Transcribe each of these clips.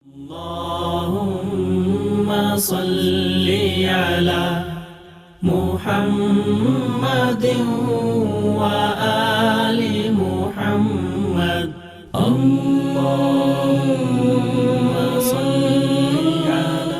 اللهم صل على محمد وآل محمد اللهم صل على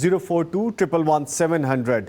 042111700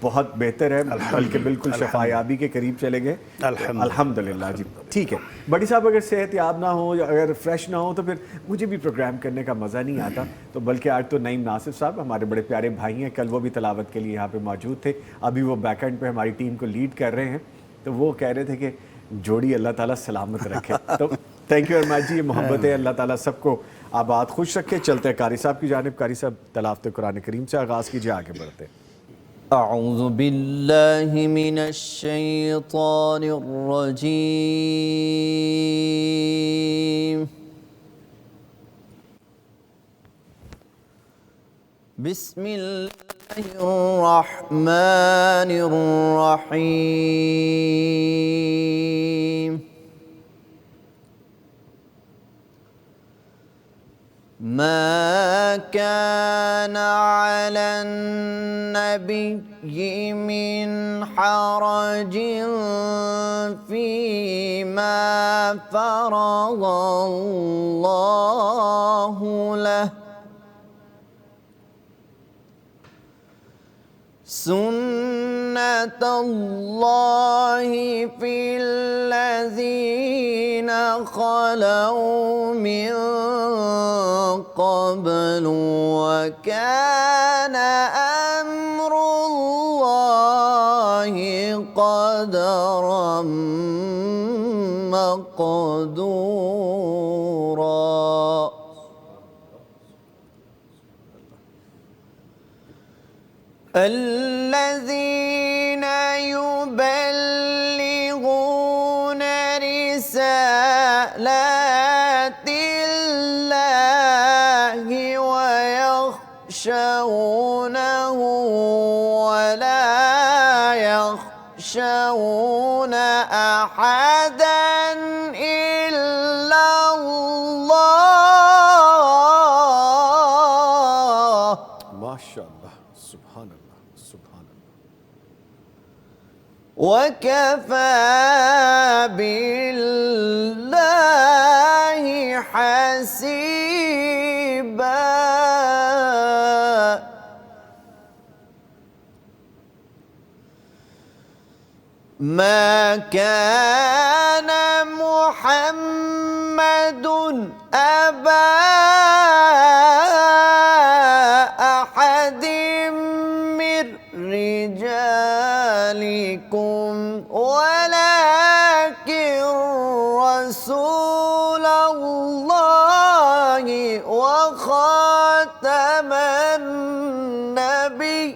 بہت بہتر ہے، بلکہ بالکل شفایابی کے قریب چلے گئے الحمدللہ جی. ٹھیک ہے بڑی صاحب، اگر صحت یاب نہ ہو یا اگر فریش نہ ہو تو پھر مجھے بھی پروگرام کرنے کا مزہ نہیں آتا. تو بلکہ آج تو نعیم ناصف صاحب ہمارے بڑے پیارے بھائی ہیں، کل وہ بھی تلاوت کے لیے یہاں پہ موجود تھے، ابھی وہ بیک اینڈ پہ ہماری ٹیم کو لیڈ کر رہے ہیں. تو وہ کہہ رہے تھے کہ جوڑی اللہ تعالیٰ سلامت رکھے. تو تھینک یو ویری مچ جی. یہ محبت ہے، اللہ تعالیٰ سب کو آباد خوش رکھے. چلتے ہیں قاری صاحب کی جانب. قاری صاحب تلاوت قرآن کریم سے آغاز کیجئے، آگے بڑھتے ہیں. اعوذ باللہ من الشیطان الرجیم. بسم اللہ الرحمن الرحیم. ما كان على النبي من حرج فيما فرض الله له، سنة الله في الذين خلوا من قبل، وكان أمر الله قدرا مقدورا. الذين يبلغون رسالات الله ويخشونه ولا يخشون أحدا إلا الله. ماشاء اللہ، سبحان اللہ، سبحان اللہ. وَكَفَى بِاللَّهِ حَسِيبًا. ما كان محمد أبا أحد من رجالكم ولكن رسول الله وخاتم النبيين.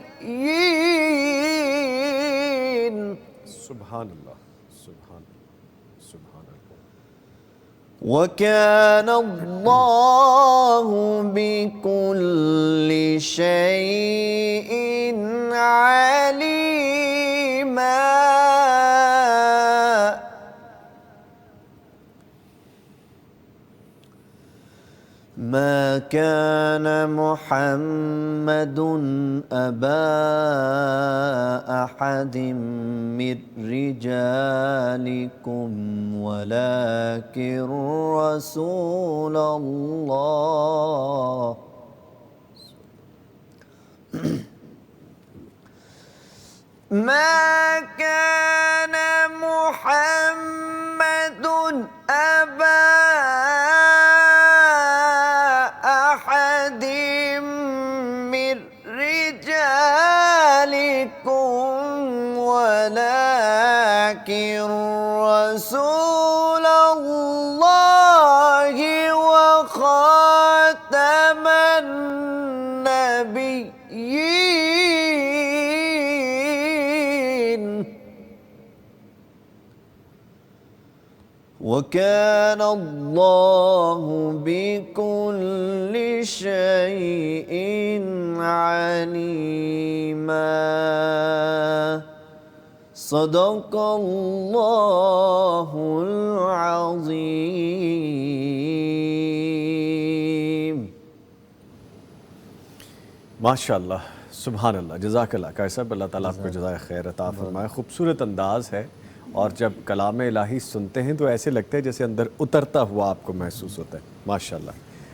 سبحان اللہ، سبحان اللہ، سبحان اللہ. وَكَانَ اللَّهُ بِكُلِّ شَيْءٍ عَلِيمًا. ما كان محمد أبا أحد من رجالكم ولكن رسول الله. ما كان محمد أبا أحد من رجالكم ولكن رسول الله وخاتم النبيين. وكان الله بكل شيء عليما. صدق الله العظيم. ماشاء اللہ، سبحان اللہ. جزاک اللہ قاری صاحب، اللہ تعالیٰ آپ کو جزائے خیر عطا فرمائے. خوبصورت انداز ہے، اور جب کلام الہی سنتے ہیں تو ایسے لگتا ہے جیسے اندر اترتا ہوا آپ کو محسوس ہوتا ہے. ماشاء اللہ.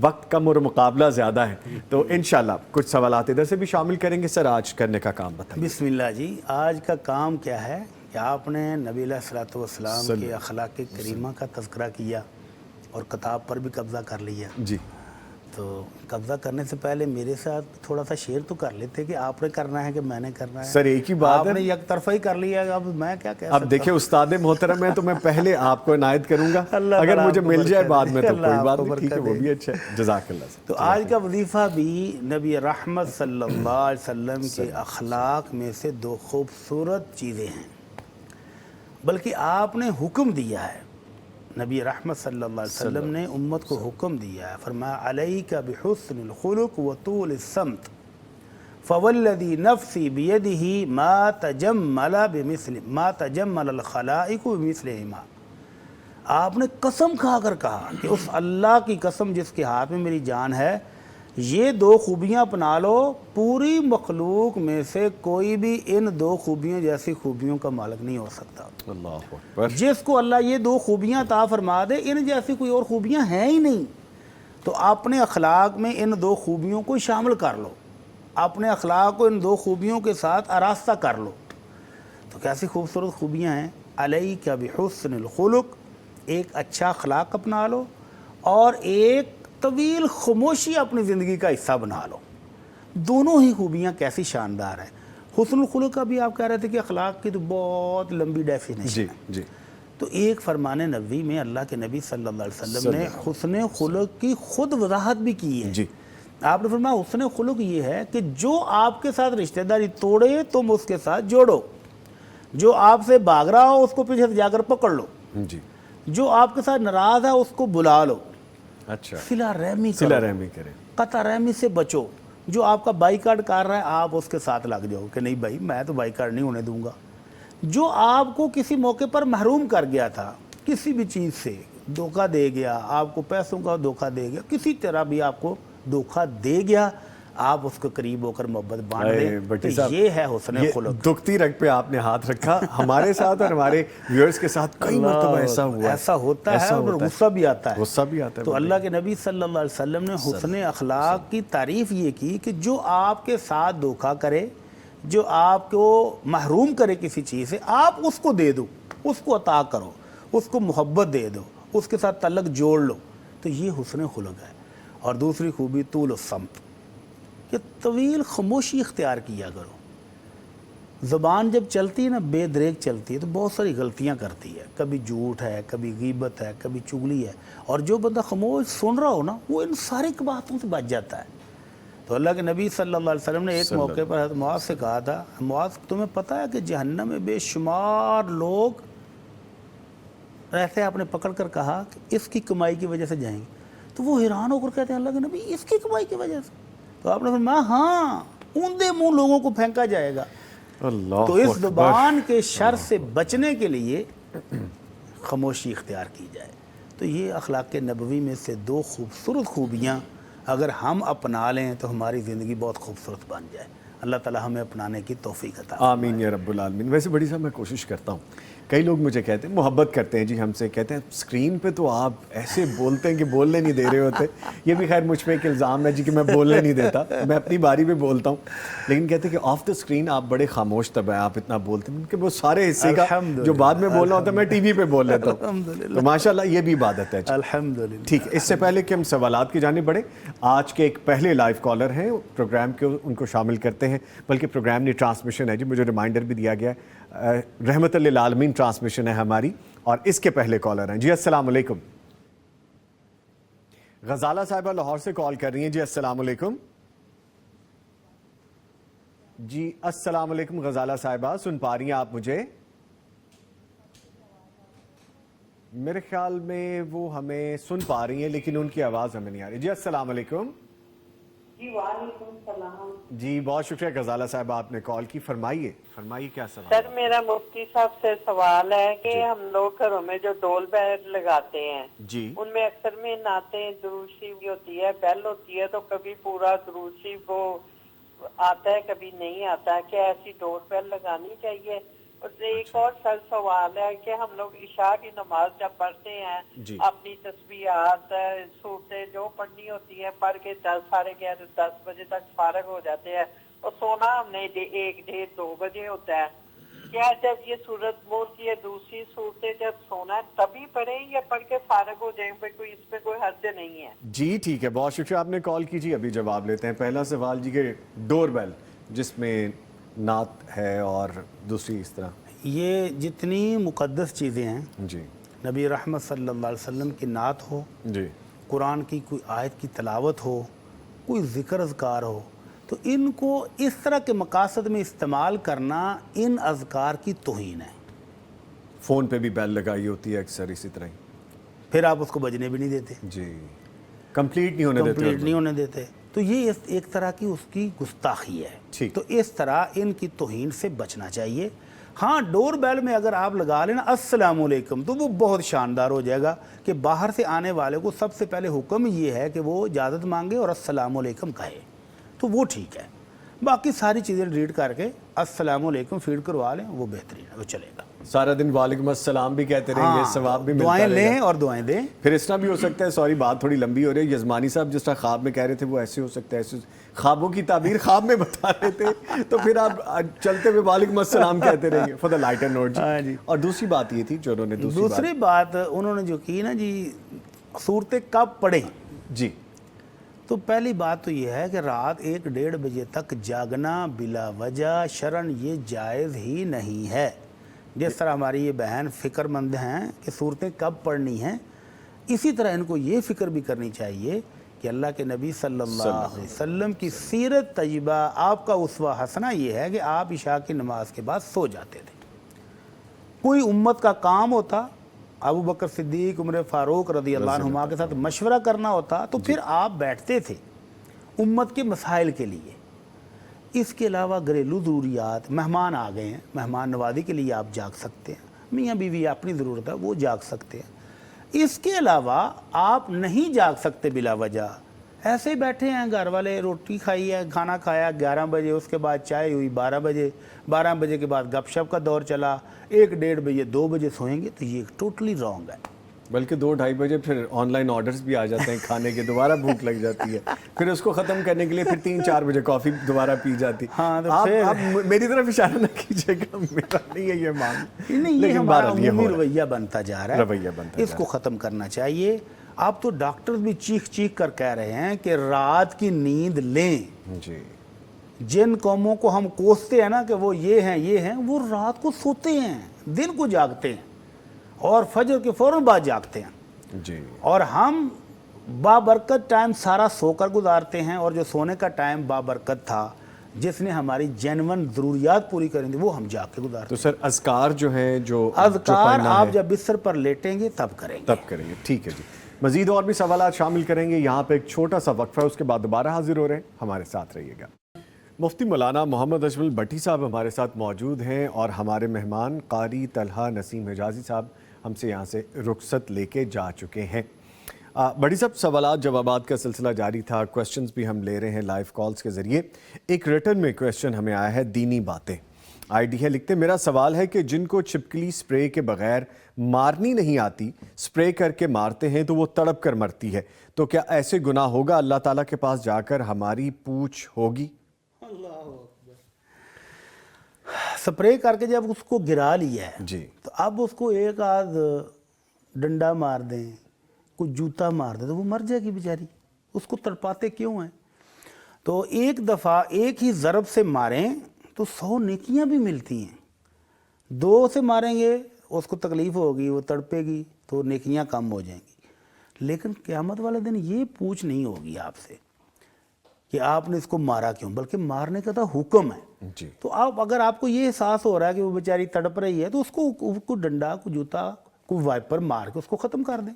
وقت کم اور مقابلہ زیادہ ہے، تو انشاءاللہ کچھ سوالات ادھر سے بھی شامل کریں گے۔ سر آج کرنے کا کام بتائیں۔ بسم اللہ جی، آج کا کام کیا ہے کہ آپ نے نبی علیہ الصلوۃ والسلام کے اخلاق کریمہ کا تذکرہ کیا اور کتاب پر بھی قبضہ کر لیا۔ جی تو قبضہ کرنے سے پہلے میرے ساتھ تھوڑا سا شیئر تو کر لیتے کہ آپ نے کرنا ہے کہ میں نے کرنا ہے۔ سر ایک ہی بات آپ ہے، نے یک طرفہ ہی کر لیا، اب میں کیا کہہ سکتا اب دیکھیں استاد محترم ہے تو میں پہلے آپ کو عنایت کروں گا، اللہ اگر تعالیٰ مجھے آپ کو مل جائے برکت بعد دے، میں تو اللہ کوئی آپ بات کو نہیں، ٹھیک ہے، برکت وہ دے۔ بھی اچھا ہے، جزاک اللہ سے۔ تو آج کا وظیفہ بھی نبی رحمت صلی اللہ علیہ وسلم کے اخلاق میں سے دو خوبصورت چیزیں ہیں، بلکہ آپ نے حکم دیا ہے، نبی رحمت صلی اللہ علیہ وسلم نے امت کو حکم دیا ہے، فرمایا علیک بحسن الخلق وطول السمت فوالذی نفسی بیدہ ما تجمل الخلائق بمثلہما۔ آپ نے قسم کھا کر کہا کہ اس اللہ کی قسم جس کے ہاتھ میں میری جان ہے، یہ دو خوبیاں اپنا لو، پوری مخلوق میں سے کوئی بھی ان دو خوبیوں جیسی خوبیوں کا مالک نہیں ہو سکتا۔ اللہ اکبر۔ جس کو اللہ یہ دو خوبیاں عطا فرما دے، ان جیسی کوئی اور خوبیاں ہیں ہی نہیں، تو اپنے اخلاق میں ان دو خوبیوں کو شامل کر لو، اپنے اخلاق کو ان دو خوبیوں کے ساتھ آراستہ کر لو۔ تو کیسی خوبصورت خوبیاں ہیں؟ علیک بحسن الخلق، ایک اچھا اخلاق اپنا لو، اور ایک طویل خاموشی اپنی زندگی کا حصہ بنا لو۔ دونوں ہی خوبیاں کیسی شاندار ہیں۔ حسن الخلق کا بھی آپ کہہ رہے تھے کہ اخلاق کی تو بہت لمبی ڈیفینیشن جی ہے، جی تو ایک فرمان نبوی میں اللہ کے نبی صلی اللہ علیہ وسلم نے حسن خلق کی خود وضاحت بھی کی ہے۔ جی آپ نے فرمایا حسن خلق یہ ہے کہ جو آپ کے ساتھ رشتہ داری توڑے تم اس کے ساتھ جوڑو، جو آپ سے بھاگ رہا ہو اس کو پیچھے سے جا کر پکڑ لو، جی، جو آپ کے ساتھ ناراض ہے اس کو بلا لو، اچھا، صلہ رحمی صلہ کرو، رحمی کریں۔ قطع رحمی سے بچو۔ جو آپ کا بائی کارڈ کر رہا ہے آپ اس کے ساتھ لگ جاؤ کہ نہیں بھائی میں تو بائی کارڈ نہیں ہونے دوں گا۔ جو آپ کو کسی موقع پر محروم کر گیا تھا کسی بھی چیز سے، دھوکہ دے گیا، آپ کو پیسوں کا دھوکہ دے گیا، کسی طرح بھی آپ کو دھوکہ دے گیا، آپ اس کو قریب ہو کر محبت بانٹ دیں، بٹی تو صاحب، یہ ہے حسن یہ خلق۔ دکھتی رگ پہ آپ نے ہاتھ رکھا، ہمارے ساتھ اور ہمارے ویورز کے ساتھ کئی مرتبہ ایسا ہوا ہے، ایسا ہوتا ہے اور غصہ بھی آتا ہے، غصہ بھی آتا ہے۔ تو اللہ کے نبی صلی اللہ علیہ وسلم نے حسن اخلاق کی تعریف یہ کی کہ جو آپ کے ساتھ دھوکہ کرے، جو آپ کو محروم کرے کسی چیز سے، آپ اس کو دے دو، اس کو عطا کرو، اس کو محبت دے دو، اس کے ساتھ تعلق جوڑ لو، تو یہ حسن خلق ہے۔ اور دوسری خوبی طول الصمت، کہ طویل خاموشی اختیار کیا کرو۔ زبان جب چلتی ہے نا بے دریغ چلتی ہے تو بہت ساری غلطیاں کرتی ہے، کبھی جھوٹ ہے، کبھی غیبت ہے، کبھی چغلی ہے، اور جو بندہ خاموش سن رہا ہو نا وہ ان ساری باتوں سے بچ جاتا ہے۔ تو اللہ کے نبی صلی اللہ علیہ وسلم نے ایک موقع پر حضرت معاذ سے کہا تھا، معاذ تمہیں پتہ ہے کہ جہنم میں بے شمار لوگ رہتے ہیں؟ آپ نے پکڑ کر کہا کہ اس کی کمائی کی وجہ سے جائیں گے، تو وہ حیران ہو کر کہتے ہیں اللہ کے نبی اس کی کمائی کی وجہ سے؟ تو آپ نے فرمایا ہاں، اوندے منہ لوگوں کو پھینکا جائے گا۔ اللہ تو اس اکبر۔ زبان کے شر سے بچنے کے لیے خاموشی اختیار کی جائے۔ تو یہ اخلاق نبوی میں سے دو خوبصورت خوبیاں اگر ہم اپنا لیں تو ہماری زندگی بہت خوبصورت بن جائے۔ اللہ تعالی ہمیں اپنانے کی توفیق عطا فرمائے۔ آمین یا رب العالمین۔ ویسے بڑی صاحب میں کوشش کرتا ہوں، کئی لوگ مجھے کہتے ہیں، محبت کرتے ہیں جی ہم سے، کہتے ہیں اسکرین پہ تو آپ ایسے بولتے ہیں کہ بولنے نہیں دے رہے ہوتے۔ یہ بھی خیر مجھ پہ ایک الزام ہے جی کہ میں بولنے نہیں دیتا، میں اپنی باری پہ بولتا ہوں، لیکن کہتے ہیں کہ آف دا اسکرین آپ بڑے خاموش طبع ہیں، آپ اتنا بولتے ہیں کہ وہ سارے حصے کا جو بعد میں بولنا ہوتا ہے میں ٹی وی پہ بول لیتا ہوں، تو ماشاءاللہ یہ بھی عبادت ہے۔ الحمدللہ۔ ٹھیک ہے، اس سے پہلے کہ ہم سوالات کی جانب بڑھیں، آج کے ایک پہلے لائیو کالر ہیں پروگرام کے، ان کو شامل کرتے ہیں، بلکہ پروگرام نہیں ٹرانسمیشن ہے جی، مجھے ریمائنڈر بھی دیا گیا ہے، رحمت للعالمین ٹرانسمیشن ہے ہماری، اور اس کے پہلے کالر ہیں جی۔ السلام علیکم، غزالہ صاحبہ لاہور سے کال کر رہی ہیں جی۔ السلام علیکم جی، السلام علیکم غزالہ صاحبہ، سن پا رہی ہیں آپ مجھے؟ میرے خیال میں وہ ہمیں سن پا رہی ہیں لیکن ان کی آواز ہمیں نہیں آ رہی۔ جی السلام علیکم۔ جی وعلیکم السلام۔ جی بہت شکریہ غزالہ صاحبہ، آپ نے کال کی، فرمائیے کیا سوال؟ سر میرا مفتی صاحب سے سوال ہے کہ ہم لوگ گھروں میں جو ڈول بیل لگاتے ہیں جی ان میں اکثر میں نعتیں درود شریف بھی ہوتی ہے، بیل ہوتی ہے، تو کبھی پورا درود شریف وہ آتا ہے کبھی نہیں آتا ہے، کیا ایسی ڈول بیل لگانی چاہیے اور ایک اور سر سوال ہے کہ ہم لوگ عشاء کی نماز جب پڑھتے ہیں جی. اپنی تسبیحات صورتیں جو پڑھنی ہوتی ہیں پڑھ کے 10 بجے تک فارغ ہو جاتے ہیں اور سونا ہم نے 1-1:30-2 بجے ہوتا ہے. کیا جب یہ صورت ملک یہ دوسری صورتیں جب سونا ہے تبھی پڑھیں یا پڑھ کے فارغ ہو جائیں پہ کوئی اس پہ کوئی حرج نہیں ہے؟ جی ٹھیک ہے، بہت شکریہ آپ نے کال کی. جی ابھی جواب لیتے ہیں. پہلا سوال جی کہ ڈور بیل جس میں نعت ہے اور دوسری اس طرح. یہ جتنی مقدس چیزیں ہیں جی نبی رحمت صلی اللہ علیہ وسلم کی نعت ہو، جی قرآن کی کوئی آیت کی تلاوت ہو، کوئی ذکر اذکار ہو، تو ان کو اس طرح کے مقاصد میں استعمال کرنا ان اذکار کی توہین ہے. فون پہ بھی بیل لگائی ہوتی ہے اکثر اسی طرح ہی. پھر آپ اس کو بجنے بھی نہیں دیتے، جی کمپلیٹ نہیں ہونے دیتے. کمپلیٹ نہیں ہونے دیتے. تو یہ ایک طرح کی اس کی گستاخی ہے. ٹھیک. تو اس طرح ان کی توہین سے بچنا چاہیے. ہاں ڈور بیل میں اگر آپ لگا لینا السلام علیکم تو وہ بہت شاندار ہو جائے گا کہ باہر سے آنے والے کو سب سے پہلے حکم یہ ہے کہ وہ اجازت مانگے اور السلام علیکم کہے، تو وہ ٹھیک ہے. باقی ساری چیزیں ریڈ کر کے السلام علیکم فیڈ کروا لیں، وہ بہترین ہے، وہ چلے گا. سارا دن وعلیکم السلام بھی کہتے رہیں گے، ثواب بھی ملتا دعائیں رہے گا. لیں اور دعائیں دیں. پھر اس طرح بھی ہو سکتا ہے، سوری بات تھوڑی لمبی ہو رہی ہے، یزمانی صاحب جس طرح خواب میں کہہ رہے تھے وہ ایسے ہو سکتا ہے، ایسے خوابوں کی تعبیر خواب میں بتا رہے تھے تو پھر آپ چلتے ہوئے وعلیکم السلام کہتے رہیں گے فار دا لائٹر نوٹ. جی. اور دوسری بات یہ تھی جو انہوں نے دوسری بات انہوں نے جو کی نا جی صورتیں کب پڑھیں. جی تو پہلی بات تو یہ ہے کہ رات 1-1:30 بجے تک جاگنا بلا وجہ شرعن یہ جائز ہی نہیں ہے. جس طرح ہماری یہ بہن فکر مند ہیں کہ صورتیں کب پڑھنی ہیں، اسی طرح ان کو یہ فکر بھی کرنی چاہیے کہ اللہ کے نبی صلی اللہ علیہ وسلم کی سیرت طیبہ، آپ کا اسوہ حسنہ یہ ہے کہ آپ عشاء کی نماز کے بعد سو جاتے تھے. کوئی امت کا کام ہوتا، ابو بکر صدیق، عمر فاروق رضی اللہ عنہما کے ساتھ مشورہ کرنا ہوتا تو پھر آپ بیٹھتے تھے امت کے مسائل کے لیے. اس کے علاوہ گھریلو ضروریات، مہمان آ گئے ہیں، مہمان نوازی کے لیے آپ جاگ سکتے ہیں، میاں بیوی اپنی ضرورت ہے وہ جاگ سکتے ہیں. اس کے علاوہ آپ نہیں جاگ سکتے بلا وجہ، ایسے ہی بیٹھے ہیں، گھر والے روٹی کھائی ہے، کھانا کھایا 11 بجے، اس کے بعد چائے ہوئی 12 بجے، 12 بجے کے بعد گپ شپ کا دور چلا، 1-1:30 بجے 2 بجے سوئیں گے، تو یہ ٹوٹلی رانگ ہے. بلکہ 2-2:30 بجے پھر آن لائن آرڈرز بھی آ جاتے ہیں کھانے کے، دوبارہ بھوک لگ جاتی ہے، پھر اس کو ختم کرنے کے لیے پھر 3-4 بجے کافی دوبارہ پی جاتی. ہاں تو آپ میری طرف اشارہ نہ کیجیے گا، میرا نہیں ہے یہ معاملہ. نہیں، یہ ہمارا عمومی رویہ بنتا جا رہا ہے، اس کو ختم کرنا چاہیے. آپ تو ڈاکٹر بھی چیخ چیخ کر کہہ رہے ہیں کہ رات کی نیند لیں. جی جن قوموں کو ہم کوستے ہیں نا کہ وہ یہ ہیں وہ رات کو سوتے ہیں، دن کو جاگتے ہیں اور فجر کے فوراً بعد جاگتے ہیں. جی. اور ہم بابرکت ٹائم سارا سو کر گزارتے ہیں، اور جو سونے کا ٹائم بابرکت تھا جس نے ہماری جینون ضروریات پوری کریں تھی وہ ہم جاگ کے گزارتے ہیں. تو سر اذکار جو ہیں جو اذکار آپ جب بستر پر لیٹیں گے تب کریں گے. ٹھیک ہے جی. مزید اور بھی سوالات شامل کریں گے. یہاں پہ ایک چھوٹا سا وقفہ ہے، اس کے بعد دوبارہ حاضر ہو رہے ہیں، ہمارے ساتھ رہیے گا. مفتی مولانا محمد اجمل بھٹی صاحب ہمارے ساتھ موجود ہیں اور ہمارے مہمان قاری طلحہ نسیم حجازی صاحب ہم سے یہاں سے رخصت لے کے جا چکے ہیں. بھٹی صاحب سوالات جوابات کا سلسلہ جاری تھا، کویسچنز بھی ہم لے رہے ہیں لائیو کالز کے ذریعے. ایک ریٹن میں کویسچن ہمیں آیا ہے، دینی باتیں آئی ڈی ہے، لکھتے میرا سوال ہے کہ جن کو چھپکلی سپرے کے بغیر مارنی نہیں آتی، سپرے کر کے مارتے ہیں تو وہ تڑپ کر مرتی ہے، تو کیا ایسے گناہ ہوگا؟ اللہ تعالیٰ کے پاس جا کر ہماری پوچھ ہوگی؟ سپرے کر کے جب اس کو گرا لیا ہے جی تو اب اس کو ایک آدھ ڈنڈا مار دیں، کوئی جوتا مار دیں تو وہ مر جائے گی بیچاری، اس کو تڑپاتے کیوں ہیں؟ تو ایک دفعہ ایک ہی ضرب سے ماریں تو 100 نیکیاں بھی ملتی ہیں. 2 سے ماریں گے اس کو تکلیف ہوگی، وہ تڑپے گی تو نیکیاں کم ہو جائیں گی. لیکن قیامت والے دن یہ پوچھ نہیں ہوگی آپ سے کہ آپ نے اس کو مارا کیوں، بلکہ مارنے کا تو حکم ہے. جی. تو اگر آپ کو یہ احساس ہو رہا ہے کہ وہ بیچاری تڑپ رہی ہے تو اس کو ڈنڈا، کو جوتا، کو وائپر مار کے اس کو ختم کر دیں.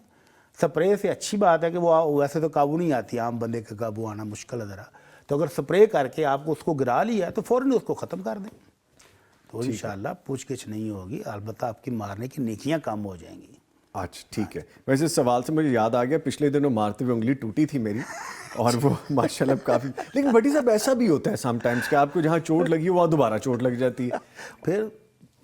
سپرے سے اچھی بات ہے کہ وہ ویسے تو قابو نہیں آتی، عام بندے کا قابو آنا مشکل ہے ذرا، تو اگر سپرے کر کے آپ کو اس کو گرا لیا ہے تو فوراً اس کو ختم کر دیں تو انشاءاللہ پوچھ گچھ نہیں ہوگی، البتہ آپ کی مارنے کی نیکیاں کم ہو جائیں گی. اچھا ٹھیک ہے. ویسے اس سوال سے مجھے یاد آ گیا، پچھلے دنوں مارتے ہوئے انگلی ٹوٹی تھی میری اور وہ ماشاءاللہ کافی، لیکن بھٹی صاحب ایسا بھی ہوتا ہے سم ٹائمز کہ آپ کو جہاں چوٹ لگی وہاں دوبارہ چوٹ لگ جاتی ہے. پھر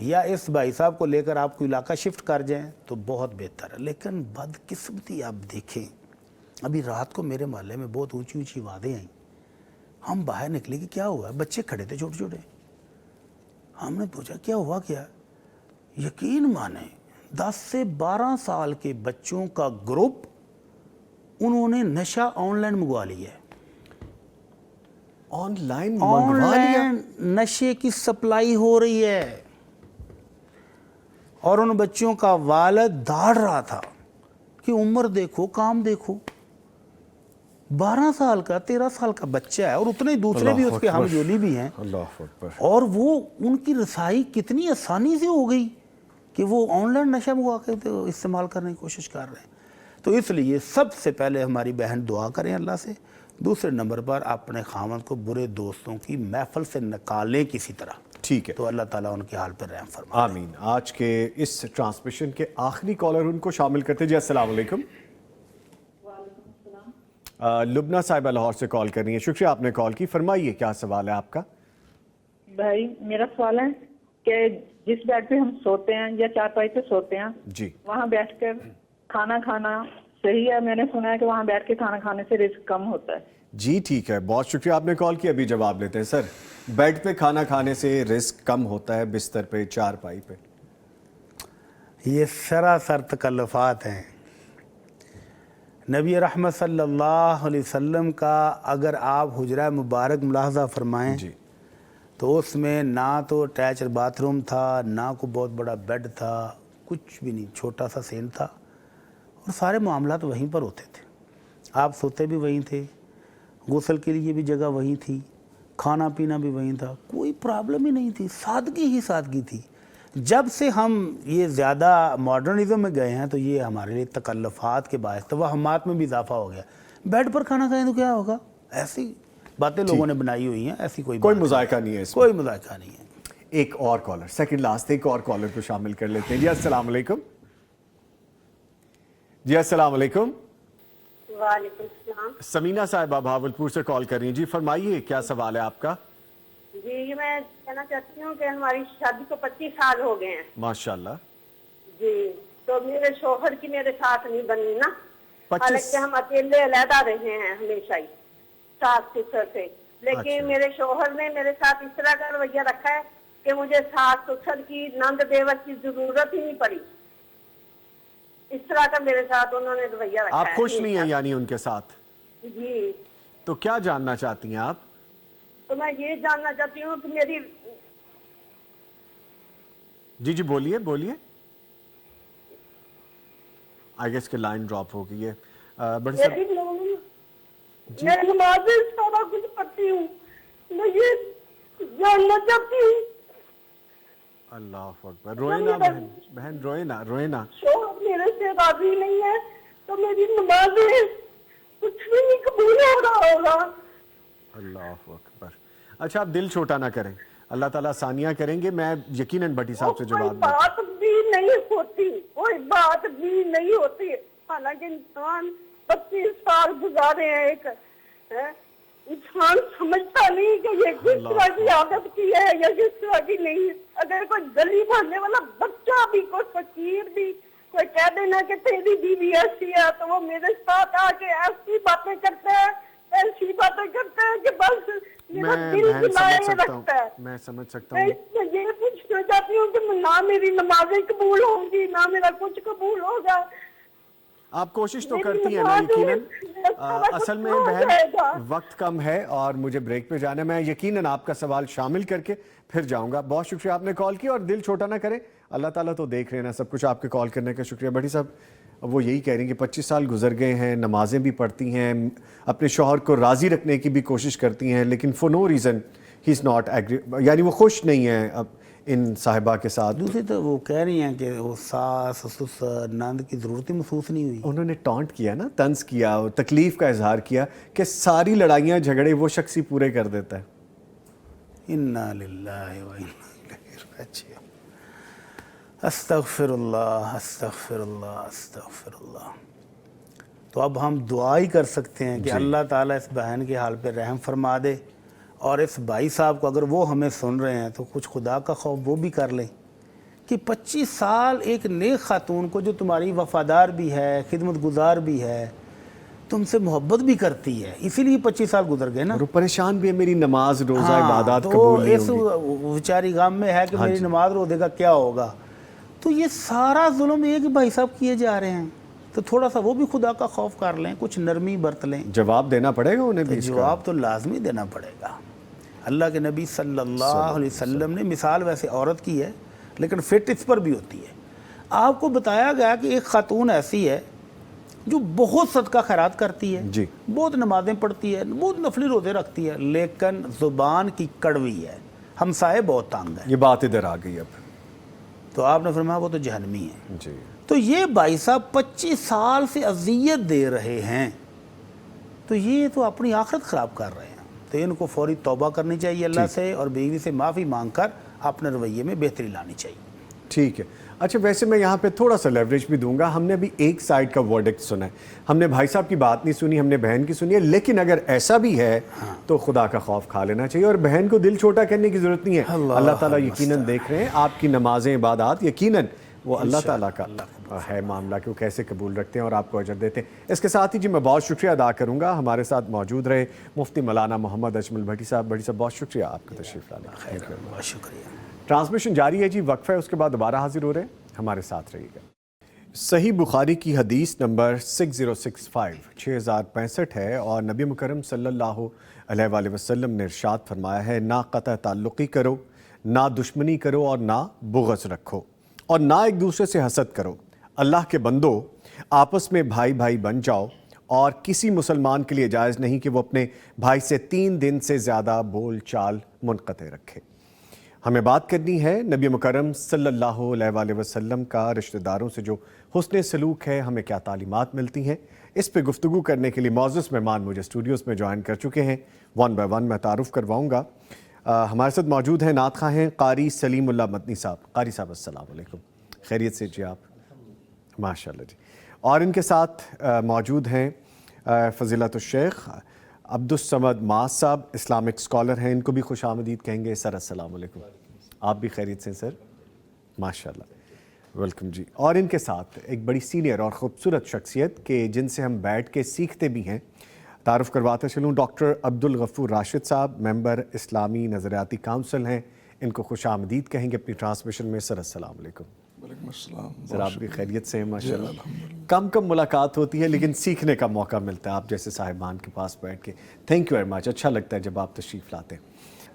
یا اس بھائی صاحب کو لے کر آپ کو علاقہ شفٹ کر جائیں تو بہت بہتر ہے. لیکن بدقسمتی آپ دیکھیں، ابھی رات کو میرے محلے میں بہت اونچی اونچی آوازیں آئیں. ہم باہر نکلے کہ کیا ہوا ہے، بچے کھڑے تھے چھوٹے چھوٹے. ہم نے پوچھا کیا ہوا کیا؟ یقین مانیں 10 سے 12 سال کے بچوں کا گروپ انہوں نے نشہ آن لائن منگوا لیا ہے. آن لائن آن منگوا لیا؟ لائن نشے کی سپلائی ہو رہی ہے، اور ان بچوں کا والد داڑ رہا تھا کہ عمر دیکھو کام دیکھو. 12 سال کا 13 سال کا بچہ ہے، اور اتنے دوسرے بھی اس کے ہم جولی بھی ہیں. اللہ اکبر. اور وہ ان کی رسائی کتنی آسانی سے ہو گئی کہ وہ آن لائن نشہ منگوا کے استعمال کرنے کی کوشش کر رہے ہیں. تو اس لیے سب سے پہلے ہماری بہن دعا کریں اللہ سے. دوسرے نمبر پر اپنے خاوند کو برے دوستوں کی محفل سے نکالیں کسی طرح. ٹھیک ہے، تو اللہ تعالیٰ ان کے حال پر رحم فرمائے. آمین. آج کے اس ٹرانسمیشن کے آخری کالر ان کو شامل کرتے. جی السلام علیکم. لبنہ صاحبہ لاہور سے کال کر رہی ہیں. شکریہ آپ نے کال کی. فرمائیے کیا سوال ہے آپ کا؟ بھائی میرا سوال ہے کہ جس بیڈ پہ ہم سوتے ہیں یا چارپائی پہ سوتے ہیں جی، وہاں بیٹھ کر کھانا کھانا صحیح ہے؟ میں نے سنا ہے کہ وہاں بیٹھ کے کھانا کھانے سے رزق کم ہوتا ہے. جی ٹھیک ہے، بہت شکریہ آپ نے کال کی. ابھی جواب لیتے ہیں. سر، بیڈ پہ کھانا کھانے سے رزق کم ہوتا ہے بستر پہ چارپائی پہ؟ یہ سراسر تکلفات ہیں. نبی رحمت صلی اللہ علیہ وسلم کا اگر آپ حجرہ مبارک ملاحظہ فرمائیں جی، تو اس میں نہ تو اٹیچڈ باتھ روم تھا، نہ کوئی بہت بڑا بیڈ تھا، کچھ بھی نہیں، چھوٹا سا سین تھا، اور سارے معاملات وہیں پر ہوتے تھے. آپ سوتے بھی وہیں تھے، غسل کے لیے بھی جگہ وہیں تھی، کھانا پینا بھی وہیں تھا، کوئی پرابلم ہی نہیں تھی. سادگی ہی سادگی تھی. جب سے ہم یہ زیادہ ماڈرنزم میں گئے ہیں تو یہ ہمارے لیے تکلفات کے باعث توہمات میں بھی اضافہ ہو گیا. بیڈ پر کھانا کھائیں تو کیا ہوگا؟ ایسی باتیں لوگوں نے بنائی ہوئی ہیں، ایسی کوئی مذائقہ نہیں ہے اس میں. کوئی مذائقہ نہیں ہے. ایک اور کالر، سیکنڈ لاسٹ ایک اور کالر کو شامل کر لیتے ہیں. جی السلام علیکم. جی السلام علیکم. وعلیکم السلام. سمینہ صاحبہ بھاولپور سے کال کر رہی ہیں. جی فرمائیے کیا سوال ہے آپ کا؟ جی میں کہنا چاہتی ہوں کہ ہماری شادی کو 25 سال ہو گئے ہیں. ماشاءاللہ. جی تو میرے شوہر کی میرے ساتھ نہیں بنی نا، 25 حالانکہ ہم اکیلے علیحدہ رہے ہیں ہمیشہ ہی ساس سسر سے. لیکن میرے شوہر نے میرے ساتھ اس طرح کا رویہ رکھا ہے کہ مجھے ساس سسر کی نند دیور کی ضرورت ہی نہیں پڑی. اس طرح کا میرے ساتھ انہوں نے رویہ رکھا ہے. آپ خوش نہیں ہیں یعنی ان کے ساتھ؟ جی. تو کیا جاننا چاہتی ہیں آپ؟ تو میں یہ جاننا چاہتی ہوں کہ میری جی بولیے بولیے. آئی گیس کہ لائن ڈراپ ہو گئی ہے. بڑی صاحب میں نمازیں سارا کچھ پڑھتی ہوں، میں یہ جاننا چاہتی ہوں. اللہ اکبر. روئے نا بہن روئے نا. شوہر میرے سے راضی نہیں ہے تو میری نمازیں کچھ بھی نہیں قبول ہو رہا ہوگا. اللہ اکبر. اچھا آپ دل چھوٹا نہ کریں، اللہ تعالیٰ آسانیاں کریں گے. میں یقیناً بھٹی صاحب سے جواب دوں. بات بھی نہیں ہوتی، کوئی بات بھی نہیں ہوتی. حالانکہ انسان 25 سال گزارے ہیں، ایک انسان سمجھتا نہیں کہ یہ کس طرح کی عادت کی ہے یا کس طرح کی نہیں. اگر کوئی گلی بھرنے والا بچہ بھی، کوئی فقیر بھی کوئی کہہ دینا کہ تیری بیوی ایسی ہے تو وہ میرے ساتھ آ کے ایسی باتیں کرتے ہیں، ایسی باتیں کرتے ہیں کہ بس میرا دل جلائے رکھتا ہے. میں سمجھ سکتا میں ہوں. اس میں یہ پوچھنا چاہتی ہوں کہ نہ میری نمازیں قبول ہوں گی نہ میرا کچھ قبول ہوگا. آپ کوشش تو کرتی ہیں نا یقیناً. اصل میں بہن وقت کم ہے اور مجھے بریک پہ جانا ہے. میں یقیناً آپ کا سوال شامل کر کے پھر جاؤں گا. بہت شکریہ آپ نے کال کی، اور دل چھوٹا نہ کریں، اللہ تعالیٰ تو دیکھ رہے ہیں نا سب کچھ. آپ کے کال کرنے کا شکریہ. بھٹی صاحب وہ یہی کہہ رہی ہیں کہ 25 سال گزر گئے ہیں، نمازیں بھی پڑھتی ہیں، اپنے شوہر کو راضی رکھنے کی بھی کوشش کرتی ہیں، لیکن for no reason he is not agree, یعنی وہ خوش نہیں ہیں اب ان صاحبہ کے ساتھ. دوسری تو وہ کہہ رہی ہیں کہ وہ ساس سسر نند کی ضرورت ہی محسوس نہیں ہوئی. انہوں نے ٹانٹ کیا نا، طنز کیا اور تکلیف کا اظہار کیا کہ ساری لڑائیاں جھگڑے وہ شخص ہی پورے کر دیتا ہے. انا للہ و انا الیہ راجعون. استغفر اللہ استغفر اللہ استغفر اللہ. تو اب ہم دعا ہی کر سکتے ہیں کہ اللہ تعالیٰ اس بہن کے حال پہ رحم فرما دے، اور اس بھائی صاحب کو اگر وہ ہمیں سن رہے ہیں تو کچھ خدا کا خوف وہ بھی کر لیں کہ 25 سال ایک نیک خاتون کو جو تمہاری وفادار بھی ہے، خدمت گزار بھی ہے، تم سے محبت بھی کرتی ہے، اسی لیے 25 سال گزر گئے نا. اور وہ پریشان بھی ہے میری نماز روزہ ہاں، عبادات تو قبول نہیں اس ہوگی. بیچاری غم میں ہے کہ میری نماز روزے کا کیا ہوگا. تو یہ سارا ظلم ایک بھائی صاحب کیے جا رہے ہیں. تو تھوڑا سا وہ بھی خدا کا خوف کر لیں، کچھ نرمی برت لیں. جواب دینا پڑے گا انہیں بھی اس کا. جواب تو لازمی دینا پڑے گا. اللہ کے نبی صلی اللہ علیہ وسلم نے مثال ویسے عورت کی ہے لیکن فٹ اس پر بھی ہوتی ہے. آپ کو بتایا گیا کہ ایک خاتون ایسی ہے جو بہت صدقہ خیرات کرتی ہے، جی، بہت نمازیں پڑھتی ہے، بہت نفلی روزے رکھتی ہے، لیکن زبان کی کڑوی ہے، ہمسائے بہت تنگ ہے. یہ بات ادھر آ گئی اب. تو آپ نے فرمایا وہ تو جہنمی ہے. جی. تو یہ بھائی صاحب 25 سال سے اذیت دے رہے ہیں، تو یہ تو اپنی آخرت خراب کر رہے ہیں. تو ان کو فوری توبہ کرنی چاہیے اللہ سے، اور بیوی سے معافی مانگ کر اپنے رویے میں بہتری لانی چاہیے. ٹھیک ہے. اچھا، ویسے میں یہاں پہ تھوڑا سا لیوریج بھی دوں گا. ہم نے ابھی ایک سائڈ کا ورڈکٹ سنا ہے، ہم نے بھائی صاحب کی بات نہیں سنی، ہم نے بہن کی سنی ہے. لیکن اگر ایسا بھی ہے تو خدا کا خوف کھا لینا چاہیے، اور بہن کو دل چھوٹا کرنے کی ضرورت نہیں ہے. اللہ تعالیٰ یقیناً دیکھ رہے ہیں آپ کی نمازیں عبادات، یقیناً وہ اللہ تعالیٰ کا ہے معاملہ کہ وہ کیسے قبول رکھتے ہیں اور آپ کو اجر دیتے ہیں. اس کے ساتھ ہی جی میں بہت شکریہ ادا کروں گا، ہمارے ساتھ موجود رہے مفتی مولانا محمد اجمل بھٹی صاحب. بھٹی صاحب بہت شکریہ آپ کا تشریف لانے. بہت شکریہ. ٹرانسمیشن جاری ہے جی، وقفہ ہے، اس کے بعد دوبارہ حاضر ہو رہے ہیں، ہمارے ساتھ رہیے گا. صحیح بخاری کی حدیث نمبر 6065 ہے، اور نبی مکرم صلی اللہ علیہ وآلہ وسلم نے ارشاد فرمایا ہے، نہ قطع تعلقی کرو، نہ دشمنی کرو، اور نہ بغض رکھو، اور نہ ایک دوسرے سے حسد کرو. اللہ کے بندو، آپس میں بھائی بھائی بن جاؤ، اور کسی مسلمان کے لیے جائز نہیں کہ وہ اپنے بھائی سے 3 دن سے زیادہ بول چال منقطع رکھے. ہمیں بات کرنی ہے نبی مکرم صلی اللہ علیہ وآلہ وسلم کا رشتہ داروں سے جو حسن سلوک ہے، ہمیں کیا تعلیمات ملتی ہیں. اس پہ گفتگو کرنے کے لیے معزز مہمان مجھے اسٹوڈیوز میں جوائن کر چکے ہیں. 1 بائی 1 میں تعارف کرواؤں گا. ہمارے ساتھ موجود ہیں نعت خواں ہیں قاری سلیم اللہ مدنی صاحب. قاری صاحب السلام علیکم، خیریت سے جی آپ؟ ماشاء اللہ جی. اور ان کے ساتھ موجود ہیں فضیلت الشیخ عبدالصمد معاذ صاحب، اسلامک اسکالر ہیں، ان کو بھی خوش آمدید کہیں گے. سر السلام علیکم. آپ بھی خیریت سے سر؟ ماشاء اللہ، ویلکم جی. اور ان کے ساتھ ایک بڑی سینئر اور خوبصورت شخصیت کہ جن سے ہم بیٹھ کے سیکھتے بھی ہیں، تعارف کرواتے چلوں. ڈاکٹر عبدالغفور راشد صاحب، ممبر اسلامی نظریاتی کونسل ہیں، ان کو خوش آمدید کہیں گے اپنی ٹرانسمیشن میں. سر السلام علیکم. وعلیکم السلام. سر آپ بھی خیریت سے ہیں؟ ماشاء اللہ. کم ملاقات ہوتی ہے لیکن سیکھنے کا موقع ملتا ہے آپ جیسے صاحبان کے پاس بیٹھ کے. Thank you very much. اچھا لگتا ہے جب آپ تشریف لاتے ہیں.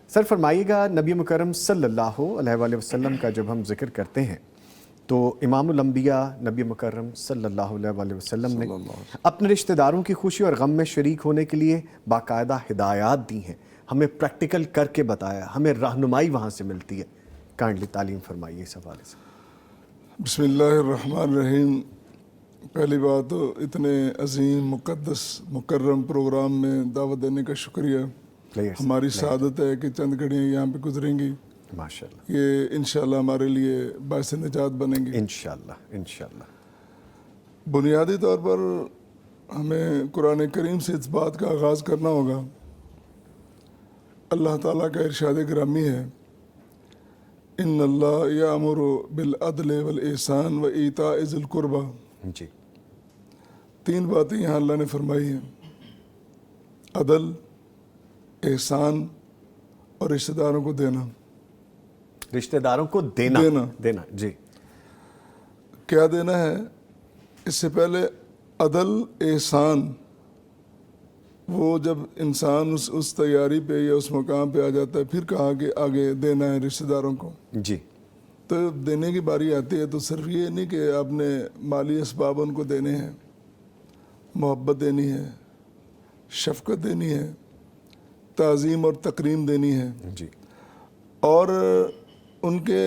سر فرمائیے گا، نبی مکرم صلی اللہ علیہ وآلہ وسلم کا جب ہم ذکر کرتے ہیں تو امام الانبیاء نبی مکرم صلی اللہ علیہ وآلہ وسلم نے اپنے رشتہ داروں کی خوشی اور غم میں شریک ہونے کے لیے باقاعدہ ہدایات دی ہیں، ہمیں پریکٹیکل کر کے بتایا، ہمیں رہنمائی وہاں سے ملتی ہے. کائنڈلی تعلیم فرمائیے اس حوالے سے. بسم اللہ الرحمن الرحیم. پہلی بات تو اتنے عظیم مقدس مکرم پروگرام میں دعوت دینے کا شکریہ. ہماری سعادت ہے کہ چند گھڑیاں یہاں پہ گزریں گی، ماشاءاللہ، یہ انشاءاللہ ہمارے لیے باعث نجات بنیں گی انشاءاللہ. انشاءاللہ. بنیادی طور پر ہمیں قرآن کریم سے اس بات کا آغاز کرنا ہوگا. اللہ تعالیٰ کا ارشاد گرامی ہے، ان اللہ یامر بالعدل والاحسان و ایتاء ذی القربی. جی، 3 باتیں یہاں اللہ نے فرمائی ہیں: عدل، احسان اور رشتہ داروں کو دینا. رشتہ داروں کو دینا. جی، کیا دینا ہے؟ اس سے پہلے عدل احسان، وہ جب انسان اس تیاری پہ یا اس مقام پہ آ جاتا ہے پھر کہا کہ آگے دینا ہے رشتہ داروں کو. جی، تو دینے کی باری آتی ہے تو صرف یہ نہیں کہ آپ نے مالی اسباب ان کو دینے ہیں، محبت دینی ہے، شفقت دینی ہے، تعظیم اور تکریم دینی ہے. جی، اور ان کے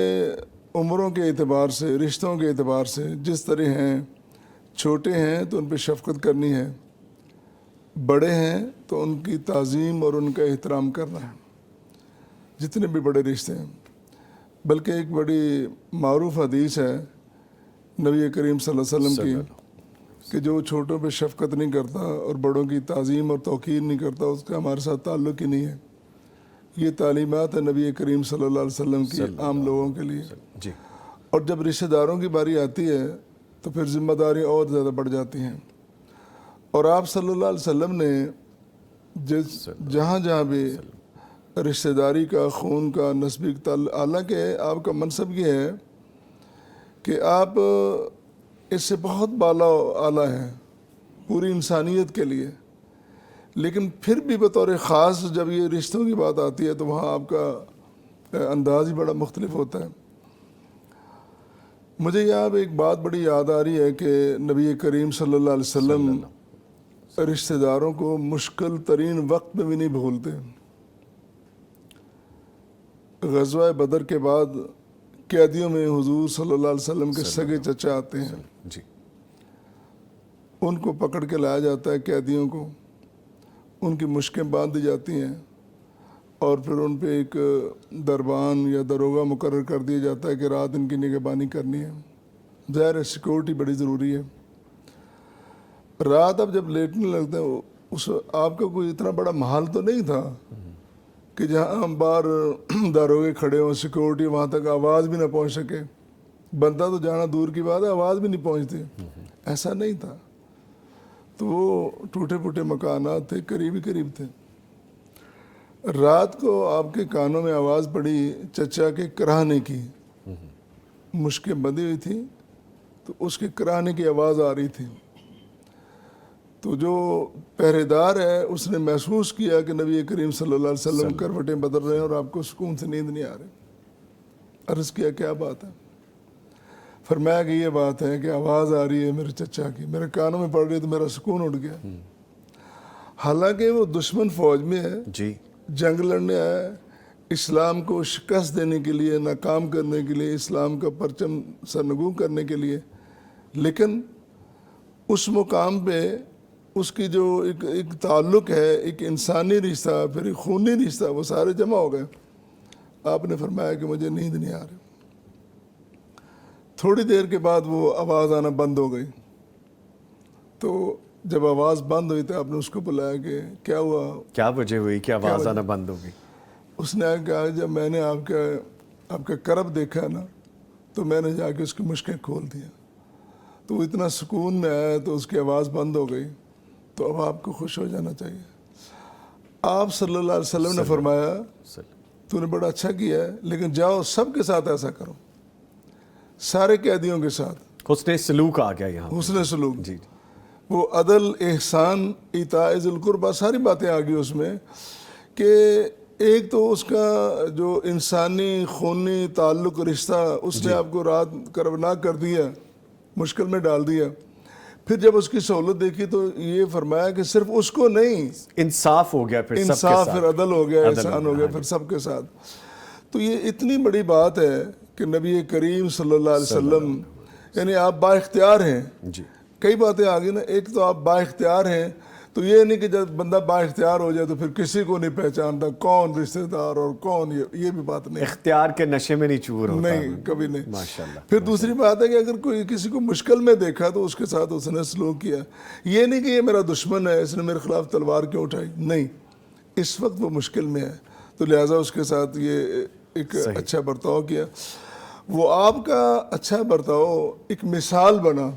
عمروں کے اعتبار سے، رشتوں کے اعتبار سے جس طرح ہیں، چھوٹے ہیں تو ان پہ شفقت کرنی ہے، بڑے ہیں تو ان کی تعظیم اور ان کا احترام کرنا ہے، جتنے بھی بڑے رشتے ہیں. بلکہ ایک بڑی معروف حدیث ہے نبی کریم صلی اللہ علیہ وسلم کی کہ جو چھوٹوں پہ شفقت نہیں کرتا اور بڑوں کی تعظیم اور توقیر نہیں کرتا، اس کا ہمارے ساتھ تعلق ہی نہیں ہے. یہ تعلیمات ہے نبی کریم صلی اللہ علیہ وسلم کی عام لوگوں کے لیے. جی. اور جب رشتہ داروں کی باری آتی ہے تو پھر ذمہ داری اور زیادہ بڑھ جاتی ہیں. اور آپ صلی اللہ علیہ وسلم نے جہاں جہاں بھی رشتہ داری کا، خون کا، نسبی تعلق، حالانکہ آپ کا منصب یہ ہے کہ آپ اس سے بہت بالا اعلیٰ ہیں پوری انسانیت کے لیے، لیکن پھر بھی بطور خاص جب یہ رشتوں کی بات آتی ہے تو وہاں آپ کا انداز ہی بڑا مختلف ہوتا ہے. مجھے یہاں پہ ایک بات بڑی یاد آ رہی ہے کہ نبی کریم صلی اللہ علیہ وسلم رشتہ داروں کو مشکل ترین وقت میں بھی نہیں بھولتے. غزوہ بدر کے بعد قیدیوں میں حضور صلی اللہ علیہ وسلم کے سگے چچا آتے ہیں. جی. ان کو پکڑ کے لایا جاتا ہے قیدیوں کو، ان کی مشکیں باندھ دی جاتی ہیں اور پھر ان پہ ایک دربان یا داروغہ مقرر کر دیا جاتا ہے کہ رات ان کی نگہبانی کرنی ہے. ظاہر ہے سیکورٹی بڑی ضروری ہے. رات اب جب لیٹنے لگتے ہیں اس آپ کا کوئی اتنا بڑا محل تو نہیں تھا کہ جہاں باہر داروغے کھڑے ہوں، سیکورٹی وہاں تک آواز بھی نہ پہنچ سکے. بندہ تو جانا دور کی بات ہے، آواز بھی نہیں پہنچتی. ایسا نہیں تھا. تو وہ ٹوٹے پھوٹے مکانات تھے، قریب ہی قریب تھے. رات کو آپ کے کانوں میں آواز پڑی چچا کے کراہنے کی. مشکیں بندھی ہوئی تھی تو اس کے کراہنے کی آواز آ رہی تھی. تو جو پہرے دار ہے اس نے محسوس کیا کہ نبی کریم صلی اللہ علیہ وسلم کروٹیں بدل رہے ہیں اور آپ کو سکون سے نیند نہیں آ رہی. عرض کیا کیا بات ہے؟ فرمایا کہ یہ بات ہے کہ آواز آ رہی ہے میرے چچا کی، میرے کانوں میں پڑ رہی ہے تو میرا سکون اٹھ گیا. حالانکہ وہ دشمن فوج میں ہے، جی، جنگ لڑنے آیا ہے، اسلام کو شکست دینے کے لیے، ناکام کرنے کے لیے، اسلام کا پرچم سرنگوں کرنے کے لیے، لیکن اس مقام پہ اس کی جو ایک تعلق ہے، ایک انسانی رشتہ، پھر ایک خونی رشتہ، وہ سارے جمع ہو گئے. آپ نے فرمایا کہ مجھے نیند نہیں آ رہی. تھوڑی دیر کے بعد وہ آواز آنا بند ہو گئی. تو جب آواز بند ہوئی تو آپ نے اس کو بلایا کہ کیا ہوا، کیا وجہ ہوئی کہ آواز آنا بند ہو گئی؟ اس نے کہا جب میں نے آپ کا کرب دیکھا نا تو میں نے جا کے اس کی مشکیں کھول دیا. تو وہ اتنا سکون میں آیا تو اس کی آواز بند ہو گئی. تو اب آپ کو خوش ہو جانا چاہیے. آپ صلی اللہ علیہ وسلم نے فرمایا تو نے بڑا اچھا کیا ہے، لیکن جاؤ سب کے ساتھ ایسا کرو، سارے قیدیوں کے ساتھ. حسن سلوک آ گیا یہاں. حسن سلوک، جی. وہ عدل، احسان، ایتاء ذی القربیٰ، ساری باتیں آ گئی اس میں. کہ ایک تو اس کا جو انسانی خونی تعلق رشتہ اس نے آپ کو رات کربناک کر دیا، مشکل میں ڈال دیا. پھر جب اس کی سہولت دیکھی تو یہ فرمایا کہ صرف اس کو نہیں، انصاف ہو گیا، پھر سب کے انصاف، ساتھ پھر عدل ہو گیا، احسان ہو گیا پھر سب کے ساتھ. تو یہ اتنی بڑی بات ہے کہ نبی کریم صلی اللہ علیہ وسلم، یعنی آپ با اختیار ہیں. جی. کئی باتیں آ گئی نا. ایک تو آپ با اختیار ہیں، تو یہ نہیں کہ جب بندہ با اختیار ہو جائے تو پھر کسی کو نہیں پہچانتا کون رشتہ دار اور کون، یہ بھی بات نہیں. اختیار کے نشے میں نہیں چور ہوتا. نہیں، کبھی نہیں. ماشاءاللہ. پھر دوسری بات ہے کہ اگر کوئی کسی کو مشکل میں دیکھا تو اس کے ساتھ اس نے سلوک کیا. یہ نہیں کہ یہ میرا دشمن ہے، اس نے میرے خلاف تلوار کیوں اٹھائی. نہیں، اس وقت وہ مشکل میں ہے تو لہٰذا اس کے ساتھ یہ ایک اچھا برتاؤ کیا. وہ آپ کا اچھا برتاؤ ایک مثال بنا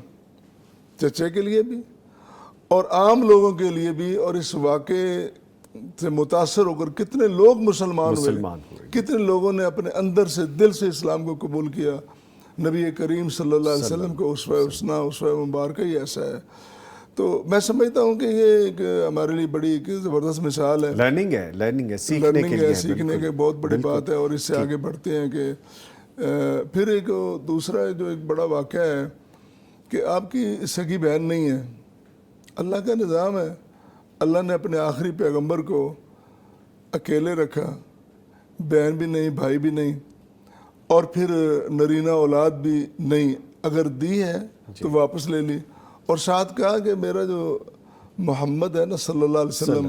چچے کے لیے بھی اور عام لوگوں کے لیے بھی. اور اس واقعے سے متاثر ہو کر کتنے لوگ مسلمان ہوئے، کتنے لوگوں نے اپنے اندر سے، دل سے اسلام کو قبول کیا. نبی کریم صلی اللہ علیہ وسلم کا اسوہ حسنہ، اسوہ مبارکہ ہی ایسا ہے. تو میں سمجھتا ہوں کہ یہ ایک ہمارے لیے بڑی ایک زبردست مثال ہے. لرننگ ہے، سیکھنے کے لیے، سیکھنے کے بہت بڑی بات ہے. اور اس سے آگے بڑھتے ہیں کہ پھر ایک دوسرا جو ایک بڑا واقعہ ہے کہ آپ کی سگی بہن نہیں ہے. اللہ کا نظام ہے. اللہ نے اپنے آخری پیغمبر کو اکیلے رکھا، بہن بھی نہیں، بھائی بھی نہیں، اور پھر نرینہ اولاد بھی نہیں. اگر دی ہے تو واپس لے لی. اور ساتھ کہا کہ میرا جو محمد ہے نا صلی اللہ علیہ وسلم،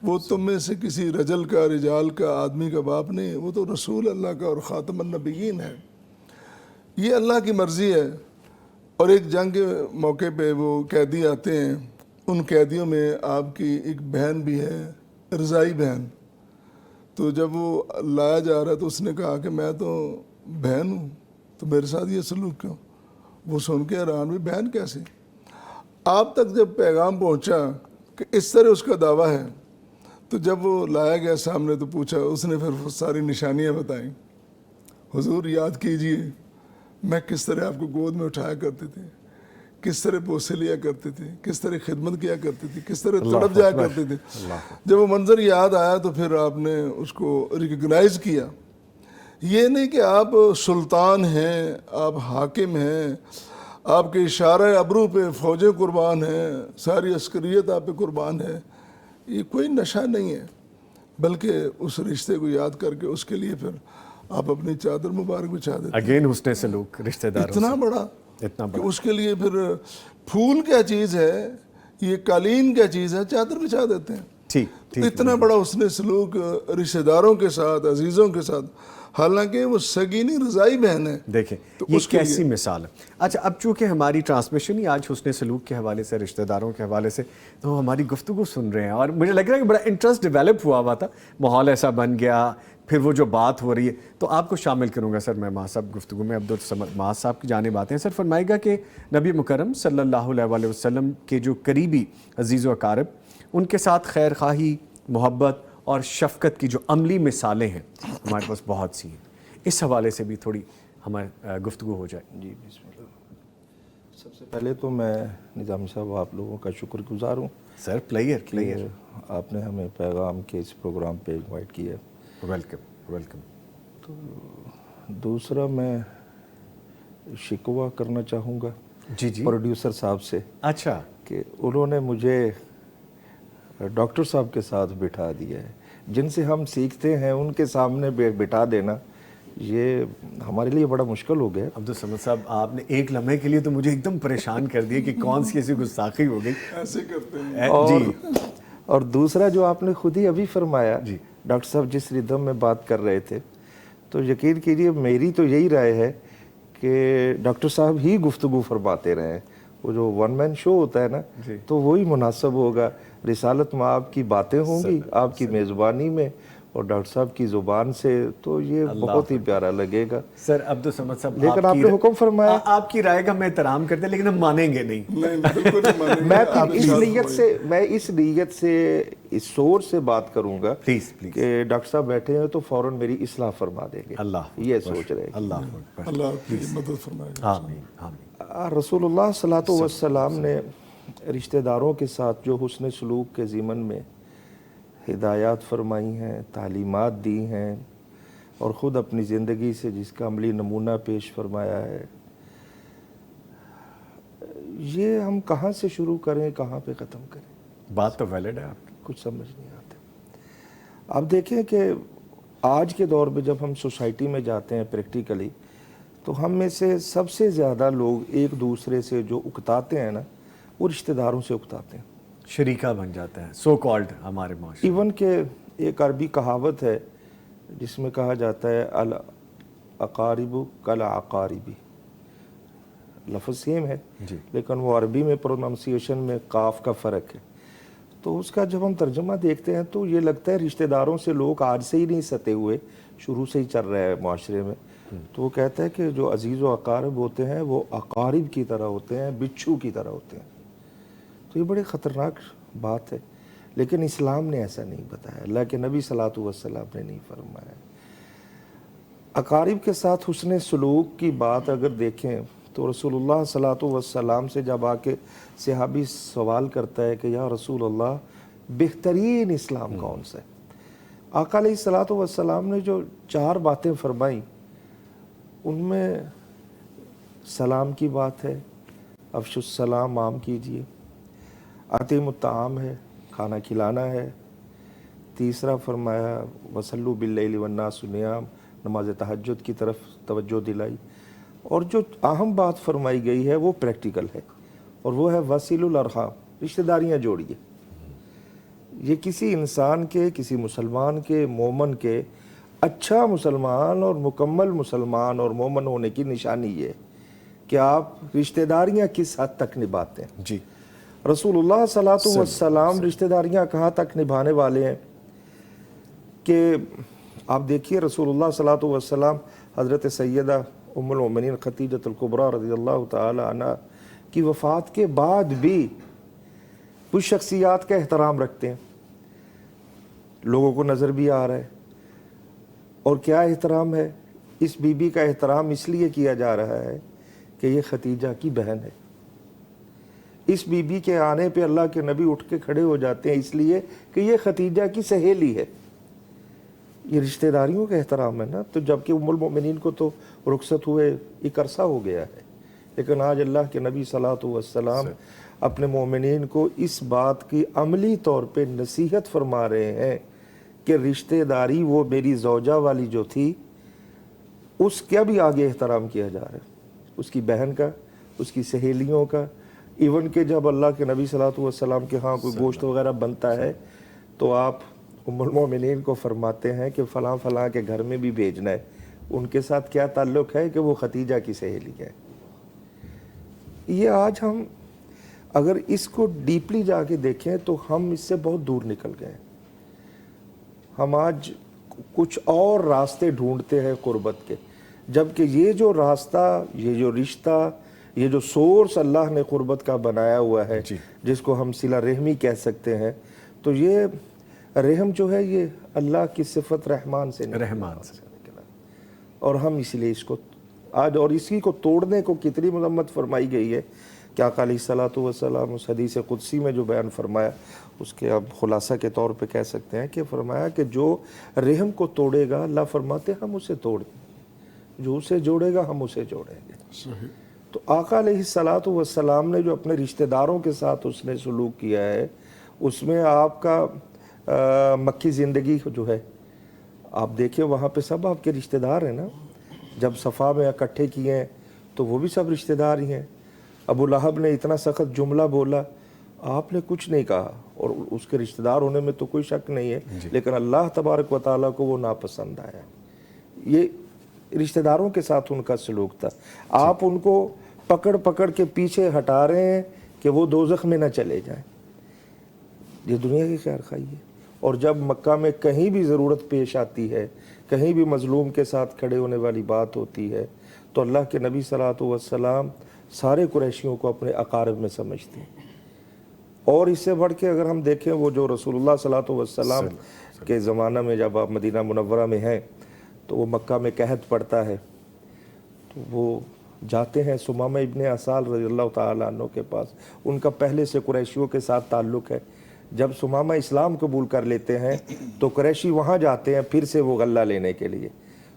وہ تم میں سے کسی رجل کا، رجال کا، آدمی کا باپ نہیں، وہ تو رسول اللہ کا اور خاتم النبیین ہے. یہ اللہ کی مرضی ہے. اور ایک جنگ کے موقع پہ وہ قیدی آتے ہیں، ان قیدیوں میں آپ کی ایک بہن بھی ہے، رضائی بہن. تو جب وہ لایا جا رہا تو اس نے کہا کہ میں تو بہن ہوں، تو میرے ساتھ یہ سلوک کیوں؟ وہ سن کے حیران بھی، بہن کیسے؟ آپ تک جب پیغام پہنچا کہ اس طرح اس کا دعویٰ ہے، تو جب وہ لایا گیا سامنے تو پوچھا، اس نے پھر وہ ساری نشانیاں بتائیں، حضور یاد کیجئے میں کس طرح آپ کو گود میں اٹھایا کرتے تھے، کس طرح بوسے لیا کرتے تھے، کس طرح خدمت کیا کرتے تھے، کس طرح تڑپ جایا کرتے تھے. جب وہ منظر یاد آیا تو پھر آپ نے اس کو ریکگنائز کیا. یہ نہیں کہ آپ سلطان ہیں، آپ حاکم ہیں، آپ کے اشارہ ابرو پہ فوجیں قربان ہیں، ساری عسکریت آپ پہ قربان ہے. یہ کوئی نشہ نہیں ہے، بلکہ اس رشتے کو یاد کر کے اس کے لیے پھر آپ اپنی چادر مبارک بچھا دیتے ہیں. اگین حسن سلوک رشتہ داروں اتنا بڑا کہ اس کے لیے پھر پھول کیا چیز ہے، یہ قالین کیا چیز ہے، چادر بچھا دیتے ہیں. ٹھیک اتنا بڑا حسن سلوک رشتہ داروں کے ساتھ، عزیزوں کے ساتھ، حالانکہ وہ سگینی رضائی بہن ہے. دیکھیں یہ کیسی مثال ہے. اچھا اب چونکہ ہماری ٹرانسمیشن ہی آج حسن سلوک کے حوالے سے، رشتہ داروں کے حوالے سے، تو ہماری گفتگو سن رہے ہیں اور مجھے لگ رہا ہے کہ بڑا انٹرسٹ ڈیولپ ہوا تھا، ماحول ایسا بن گیا. پھر وہ جو بات ہو رہی ہے تو آپ کو شامل کروں گا سر میں ماہ صاحب گفتگو میں. عبدالصمد ماہ صاحب کی جانب آتے ہیں. سر فرمائے گا کہ نبی مکرم صلی اللہ علیہ وسلم کے جو قریبی عزیز و اقارب، ان کے ساتھ خیر خواہی، محبت اور شفقت کی جو عملی مثالیں ہیں ہمارے پاس بہت سی ہیں. اس حوالے سے بھی تھوڑی ہماری گفتگو ہو جائے. جی بسم اللہ. سب سے پہلے تو میں نظامی صاحب آپ لوگوں کا شکر گزار ہوں سر. پلیئر آپ نے ہمیں پیغام کے اس پروگرام پہ انوائٹ کیا. ویلکم. تو دوسرا میں شکوہ کرنا چاہوں گا جی پروڈیوسر صاحب سے. اچھا. کہ انہوں نے مجھے ڈاکٹر صاحب کے ساتھ بٹھا دیا ہے. جن سے ہم سیکھتے ہیں ان کے سامنے بٹھا دینا یہ ہمارے لیے بڑا مشکل ہو گیا. عبدالصمد صاحب آپ نے ایک لمحے کے لیے تو مجھے ایک دم پریشان کر دیا کہ کون سی ایسی گستاخی ہو گئی. ایسے کرتے ہیں. اور دوسرا جو آپ نے خود ہی ابھی فرمایا ڈاکٹر صاحب جس ردم میں بات کر رہے تھے، تو یقین کیجیے میری تو یہی رائے ہے کہ ڈاکٹر صاحب ہی گفتگو فرماتے رہے. وہ جو ون مین شو ہوتا ہے نا، تو وہی مناسب ہوگا. رسالت میں آپ کی باتیں ہوں گی آپ کی میزبانی میں اور ڈاکٹر صاحب کی زبان سے، تو یہ بہت ہی پیارا لگے گا. سر عبدالصمد صاحب لیکن آپ نے حکم فرمایا، آپ کی رائے کا میں احترام کرتے ہیں لیکن ہم مانیں گے نہیں. میں اس نیت سے اس سوچ سے بات کروں گا کہ ڈاکٹر صاحب بیٹھے ہیں تو فوراً میری اصلاح فرما دیں گے. یہ سوچ رہے. اللہ کی مدد فرمائے. آمین. رسول اللہ صلی اللہ علیہ وسلم نے رشتہ داروں کے ساتھ جو حسن سلوک کے ضمن میں ہدایات فرمائی ہیں، تعلیمات دی ہیں، اور خود اپنی زندگی سے جس کا عملی نمونہ پیش فرمایا ہے، یہ ہم کہاں سے شروع کریں، کہاں پہ ختم کریں؟ بات تو ویلڈ ہے آپ کی. کچھ سمجھ نہیں آتے. آپ دیکھیں کہ آج کے دور میں جب ہم سوسائٹی میں جاتے ہیں پریکٹیکلی، تو ہم میں سے سب سے زیادہ لوگ ایک دوسرے سے جو اکتاتے ہیں نا، وہ رشتہ داروں سے اکتاتے ہیں. شریکہ بن جاتا ہے سو کالڈ ہمارے معاشرے. ایون کہ ایک عربی کہاوت ہے جس میں کہا جاتا ہے الاقارب کالعقارب. لفظ سیم ہے لیکن وہ عربی میں پروننسیشن میں قاف کا فرق ہے. تو اس کا جب ہم ترجمہ دیکھتے ہیں تو یہ لگتا ہے رشتہ داروں سے لوگ آج سے ہی نہیں ستے ہوئے، شروع سے ہی چل رہا ہے معاشرے میں. تو وہ کہتا ہے کہ جو عزیز و اقارب ہوتے ہیں وہ اقارب کی طرح ہوتے ہیں، بچھو کی طرح ہوتے ہیں. تو یہ بڑی خطرناک بات ہے، لیکن اسلام نے ایسا نہیں بتایا، اللہ کے نبی صلی اللہ علیہ وسلم نے نہیں فرمایا. اقارب کے ساتھ حسن سلوک کی بات اگر دیکھیں تو رسول اللہ صلی اللہ علیہ وسلم سے جب آ کے صحابی سوال کرتا ہے کہ یا رسول اللہ بہترین اسلام کون سا ہے، آقا علیہ الصلوۃ والسلام نے جو 4 باتیں فرمائیں ان میں سلام کی بات ہے، افشوا السلام عام کیجیے، اطعموا الطعام ہے، کھانا کھلانا ہے، تیسرا فرمایا وصلوا باللیل والناس نیام، نماز تہجد کی طرف توجہ دلائی، اور جو اہم بات فرمائی گئی ہے وہ پریکٹیکل ہے اور وہ ہے وصلوا الارحام، رشتہ داریاں جوڑیے. یہ کسی انسان کے، کسی مسلمان کے، مومن کے اچھا مسلمان اور مکمل مسلمان اور مومن ہونے کی نشانی یہ کہ آپ رشتہ داریاں کس حد تک نبھاتے ہیں. جی رسول اللہ صلی اللہ علیہ وسلم رشتہ داریاں کہاں تک نبھانے والے ہیں کہ آپ دیکھیے رسول اللہ صلی اللہ علیہ وسلم حضرت سیدہ ام المؤمنین خدیجۃ الکبریٰ رضی اللہ تعالی عنہ کی وفات کے بعد بھی کچھ شخصیات کا احترام رکھتے ہیں، لوگوں کو نظر بھی آ رہا ہے۔ اور کیا احترام ہے؟ اس بی بی کا احترام اس لیے کیا جا رہا ہے کہ یہ ختیجہ کی بہن ہے۔ اس بی بی کے آنے پہ اللہ کے نبی اٹھ کے کھڑے ہو جاتے ہیں اس لیے کہ یہ ختیجہ کی سہیلی ہے۔ یہ رشتہ داریوں کا احترام ہے نا۔ تو جبکہ ام المؤمنین کو تو رخصت ہوئے ایک عرصہ ہو گیا ہے، لیکن آج اللہ کے نبی صلی اللہ علیہ وسلم اپنے مومنین کو اس بات کی عملی طور پہ نصیحت فرما رہے ہیں کہ رشتہ داری وہ میری زوجہ والی جو تھی اس کا بھی آگے احترام کیا جا رہا ہے، اس کی بہن کا، اس کی سہیلیوں کا۔ ایون کہ جب اللہ کے نبی صلی اللہ علیہ وسلم کے ہاں کوئی گوشت وغیرہ بنتا ہے تو آپ ام المومنین کو فرماتے ہیں کہ فلاں فلاں کے گھر میں بھی بھیجنا ہے۔ ان کے ساتھ کیا تعلق ہے کہ وہ ختیجہ کی سہیلی ہے۔ یہ آج ہم اگر اس کو ڈیپلی جا کے دیکھیں تو ہم اس سے بہت دور نکل گئے۔ ہم آج کچھ اور راستے ڈھونڈتے ہیں قربت کے، جبکہ یہ جو راستہ، یہ جو رشتہ، یہ جو سورس اللہ نے قربت کا بنایا ہوا ہے جس کو ہم صلہ رحمی کہہ سکتے ہیں، تو یہ رحم جو ہے یہ اللہ کی صفت رحمان سے نکلا، اور ہم اس لیے اس کو آج اور اسی کو توڑنے کو کتنی مذمت فرمائی گئی ہے کہ آقا علیہ الصلوۃ والسلام اس حدیث قدسی میں جو بیان فرمایا اس کے اب خلاصہ کے طور پہ کہہ سکتے ہیں کہ فرمایا کہ جو رحم کو توڑے گا اللہ فرماتے ہم اسے توڑ دیں گے، جو اسے جوڑے گا ہم اسے جوڑیں گے۔ تو آقا علیہ الصلوۃ والسلام نے جو اپنے رشتہ داروں کے ساتھ اس نے سلوک کیا ہے اس میں آپ کا مکی زندگی جو ہے آپ دیکھیں وہاں پہ سب آپ کے رشتہ دار ہیں نا۔ جب صفا میں اکٹھے کیے ہیں تو وہ بھی سب رشتہ دار ہی ہیں۔ ابو لہب نے اتنا سخت جملہ بولا، آپ نے کچھ نہیں کہا، اور اس کے رشتہ دار ہونے میں تو کوئی شک نہیں ہے، لیکن اللہ تبارک و تعالیٰ کو وہ ناپسند آیا۔ یہ رشتہ داروں کے ساتھ ان کا سلوک تھا۔ آپ ان کو پکڑ پکڑ کے پیچھے ہٹا رہے ہیں کہ وہ دوزخ میں نہ چلے جائیں۔ یہ دنیا کی خیر خواہی ہے۔ اور جب مکہ میں کہیں بھی ضرورت پیش آتی ہے، کہیں بھی مظلوم کے ساتھ کھڑے ہونے والی بات ہوتی ہے تو اللہ کے نبی صلی اللہ علیہ وسلم سارے قریشیوں کو اپنے اقارب میں سمجھتے ہیں۔ اور اس سے بڑھ کے اگر ہم دیکھیں وہ جو رسول اللہ صلی اللہ علیہ وسلم کے زمانہ میں جب آپ مدینہ منورہ میں ہیں تو وہ مکہ میں قحط پڑتا ہے تو وہ جاتے ہیں سمامہ ابن اسال رضی اللہ تعالیٰ عنہ کے پاس۔ ان کا پہلے سے قریشیوں کے ساتھ تعلق ہے۔ جب سمامہ اسلام قبول کر لیتے ہیں تو قریشی وہاں جاتے ہیں پھر سے وہ غلہ لینے کے لیے،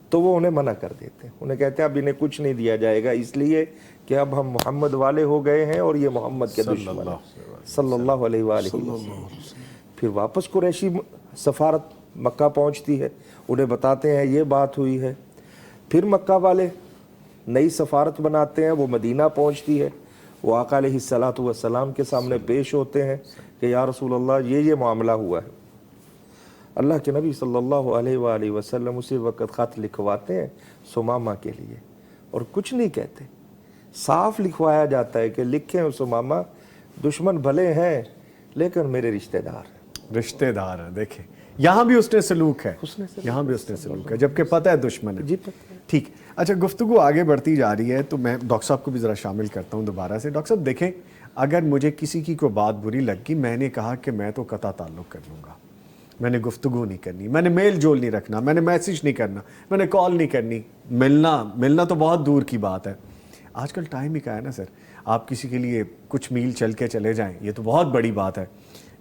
تو وہ انہیں منع کر دیتے ہیں۔ انہیں کہتے ہیں اب انہیں کچھ نہیں دیا جائے گا اس لیے کہ اب ہم محمد والے ہو گئے ہیں اور یہ محمد کے دشمن ہیں صلی اللہ علیہ وآلہ وسلم۔ پھر واپس قریشی سفارت مکہ پہنچتی ہے، انہیں بتاتے ہیں یہ بات ہوئی ہے۔ پھر مکہ والے نئی سفارت بناتے ہیں، وہ مدینہ پہنچتی ہے، وہ آقا علیہ الصلوۃ والسلام کے سامنے پیش ہوتے ہیں کہ یا رسول اللہ یہ معاملہ ہوا ہے۔ اللہ کے نبی صلی اللہ علیہ وآلہ وسلم اسی وقت خط لکھواتے ہیں سمامہ کے لیے اور کچھ نہیں کہتے، صاف لکھوایا جاتا ہے کہ لکھیں سمامہ دشمن بھلے ہیں لیکن میرے رشتہ دار ہیں۔ رشتہ دار ہیں۔ دیکھیں یہاں بھی اس نے سلوک ہے، یہاں بھی اس نے سلوک ہے جبکہ پتہ ہے دشمن ہے۔ جی پتہ ہے۔ ٹھیک، اچھا گفتگو آگے بڑھتی جا رہی ہے تو میں ڈاکٹر صاحب کو بھی ذرا شامل کرتا ہوں دوبارہ سے۔ ڈاکٹر صاحب دیکھیں اگر مجھے کسی کی کوئی بات بری لگ گئی، میں نے کہا کہ میں تو قطع تعلق کر لوں گا، میں نے گفتگو نہیں کرنی، میں نے میل جول نہیں رکھنا، میں نے میسیج نہیں کرنا، میں نے کال نہیں کرنی، ملنا تو بہت دور کی بات ہے۔ آج کل ٹائم ہی کا ہے نا سر، آپ کسی کے لیے کچھ میل چل کے چلے جائیں یہ تو بہت بڑی بات ہے،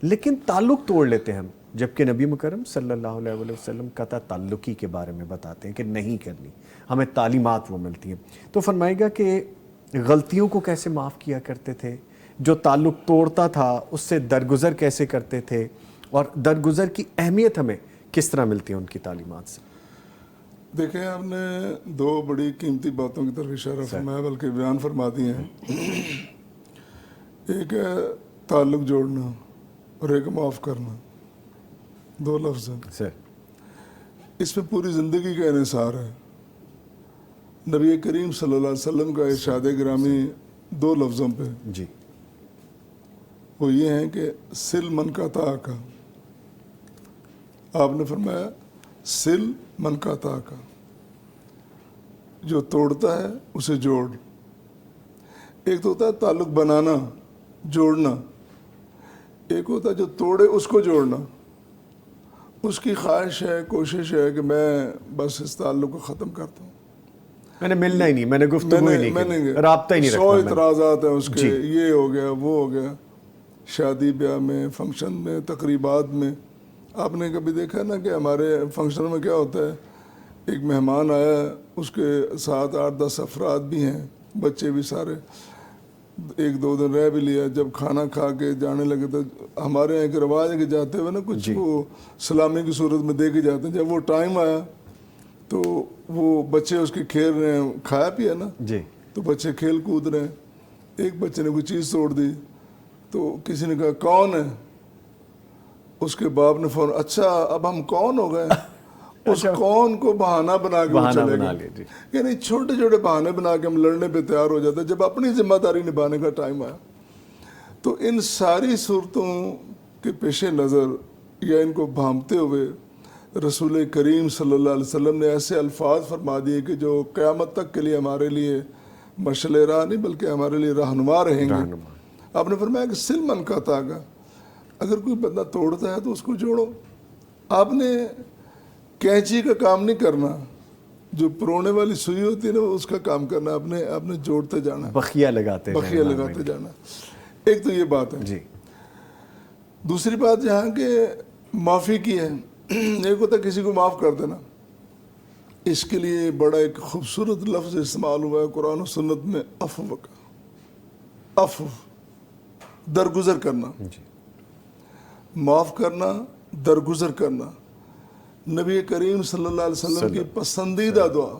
لیکن تعلق توڑ لیتے ہیں ہم، جبکہ نبی مکرم صلی اللہ علیہ وسلم قطع تعلقی کے بارے میں بتاتے ہیں کہ نہیں کرنی، ہمیں تعلیمات وہ ملتی ہیں۔ تو فرمائے گا کہ غلطیوں کو کیسے معاف کیا کرتے تھے، جو تعلق توڑتا تھا اس سے درگزر کیسے کرتے تھے، اور درگزر کی اہمیت ہمیں کس طرح ملتی ہے ان کی تعلیمات سے؟ دیکھیں آپ نے دو بڑی قیمتی باتوں کی طرف اشارہ فرمایا بلکہ بیان فرما دیے ہیں۔ ایک ہے تعلق جوڑنا اور ایک معاف کرنا، دو لفظ ہیں سر، اس میں پوری زندگی کا انحصار ہے۔ نبی کریم صلی اللہ علیہ وسلم کا ارشاد گرامی دو لفظوں پہ جی، وہ یہ ہیں کہ سل من قطع کا، آپ نے فرمایا سل من قطع کا، جو توڑتا ہے اسے جوڑ. ایک تو ہوتا ہے تعلق بنانا جوڑنا, ایک ہوتا ہے جو توڑے اس کو جوڑنا. اس کی خواہش ہے, کوشش ہے کہ میں بس اس تعلق کو ختم کرتا ہوں, میں نے ملنا ہی نہیں, میں نے گفتگو ہی نہیں کی, رابطہ ہی نہیں رکھنا. 100 اعتراضات ہیں اس کے, یہ ہو گیا وہ ہو گیا, شادی بیاہ میں, فنکشن میں, تقریبات میں. آپ نے کبھی دیکھا نا کہ ہمارے فنکشن میں کیا ہوتا ہے, ایک مہمان آیا, اس کے ساتھ 8-10 افراد بھی ہیں, بچے بھی سارے, 1-2 دن رہ بھی لیا. جب کھانا کھا کے جانے لگے تو ہمارے یہاں کے رواج ہے کہ جاتے ہوئے نا کچھ وہ سلامی کی صورت میں دے کے جاتے ہیں. جب وہ ٹائم آیا تو وہ بچے اس کے کھیل رہے ہیں, کھایا پیا نا, تو بچے کھیل کود رہے ہیں. ایک بچے نے کوئی چیز توڑ دی تو کسی نے کہا کون ہے, اس کے باپ نے فوراً اچھا اب ہم کون ہو گئے. اس کون کو بہانہ بنا کے چلے گئے. یعنی چھوٹے چھوٹے بہانے بنا کے ہم لڑنے پہ تیار ہو جاتے ہیں جب اپنی ذمہ داری نبھانے کا ٹائم آیا. تو ان ساری صورتوں کے پیش نظر یا ان کو بھانپتے ہوئے رسول کریم صلی اللہ علیہ وسلم نے ایسے الفاظ فرما دیے کہ جو قیامت تک کے لیے ہمارے لیے مشعل راہ نہیں بلکہ ہمارے لیے رہنما رہیں گے. آپ نے فرمایا کہ سل من کا تاگا, اگر کوئی بندہ توڑتا ہے تو اس کو جوڑو. آپ نے کینچی کا کام نہیں کرنا, جو پرونے والی سوئی ہوتی ہے نا اس کا کام کرنا, آپ نے جوڑتے جانا, بخیا لگاتے جانا. ایک تو یہ بات ہے. جی دوسری بات جہاں کہ معافی کی ہے, ایک ہوتا ہے کسی کو معاف کر دینا. اس کے لیے بڑا ایک خوبصورت لفظ استعمال ہوا ہے قرآن و سنت میں, عفو کا. عفو درگزر کرنا, معاف کرنا, درگزر کرنا. نبی کریم صلی اللہ علیہ وسلم کی پسندیدہ دعا,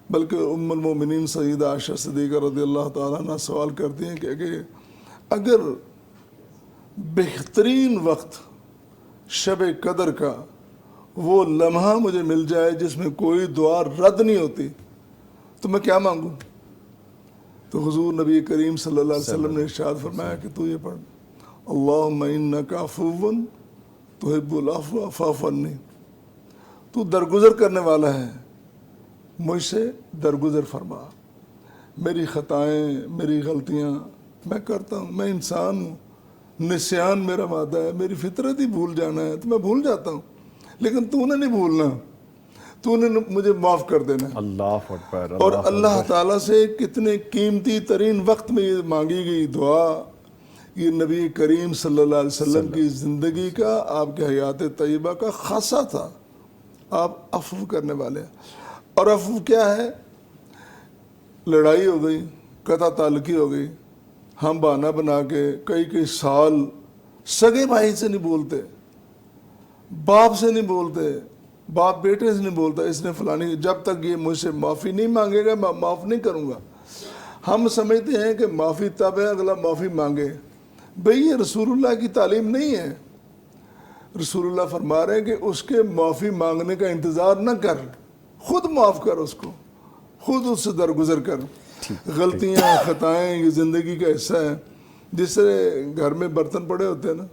بلکہ ام المومنین سیدہ عائشہ صدیقہ رضی اللہ تعالیٰ عنہ سوال کرتی ہیں کہ اگر بہترین وقت شب قدر کا وہ لمحہ مجھے مل جائے جس میں کوئی دعا رد نہیں ہوتی تو میں کیا مانگوں. تو حضور نبی کریم صلی اللہ علیہ وسلم نے ارشاد فرمایا کہ تو یہ پڑھ, اللہم انک عفو تحب العفو فاعف عنی. تو درگزر کرنے والا ہے, مجھ سے درگزر فرما. میری خطائیں, میری غلطیاں میں کرتا ہوں, میں انسان ہوں, نسیان میرا مادہ ہے, میری فطرت ہی بھول جانا ہے تو میں بھول جاتا ہوں, لیکن تو نے نہیں بھولنا, تو نے مجھے معاف کر دینا. اللہ اکبر. اور اللہ تعالیٰ سے کتنے قیمتی ترین وقت میں یہ مانگی گئی دعا, یہ نبی کریم صلی اللہ علیہ وسلم کی زندگی کا, آپ کے حیات طیبہ کا خاصہ تھا. آپ عفو کرنے والے ہیں. اور عفو کیا ہے, لڑائی ہو گئی, قطع تعلقی ہو گئی, ہم بہانہ بنا کے کئی سال سگے بھائی سے نہیں بولتے, باپ سے نہیں بولتے, باپ بیٹے سے نہیں بولتا, اس نے فلانی, جب تک یہ مجھ سے معافی نہیں مانگے گا میں معاف نہیں کروں گا. ہم سمجھتے ہیں کہ معافی تب ہے اگلا معافی مانگے. بھئی یہ رسول اللہ کی تعلیم نہیں ہے. رسول اللہ فرما رہے ہیں کہ اس کے معافی مانگنے کا انتظار نہ کر, خود معاف کر اس کو, خود اس سے درگزر کر. غلطیاں خطائیں یہ زندگی کا حصہ ہے. جس طرح گھر میں برتن پڑے ہوتے ہیں نا,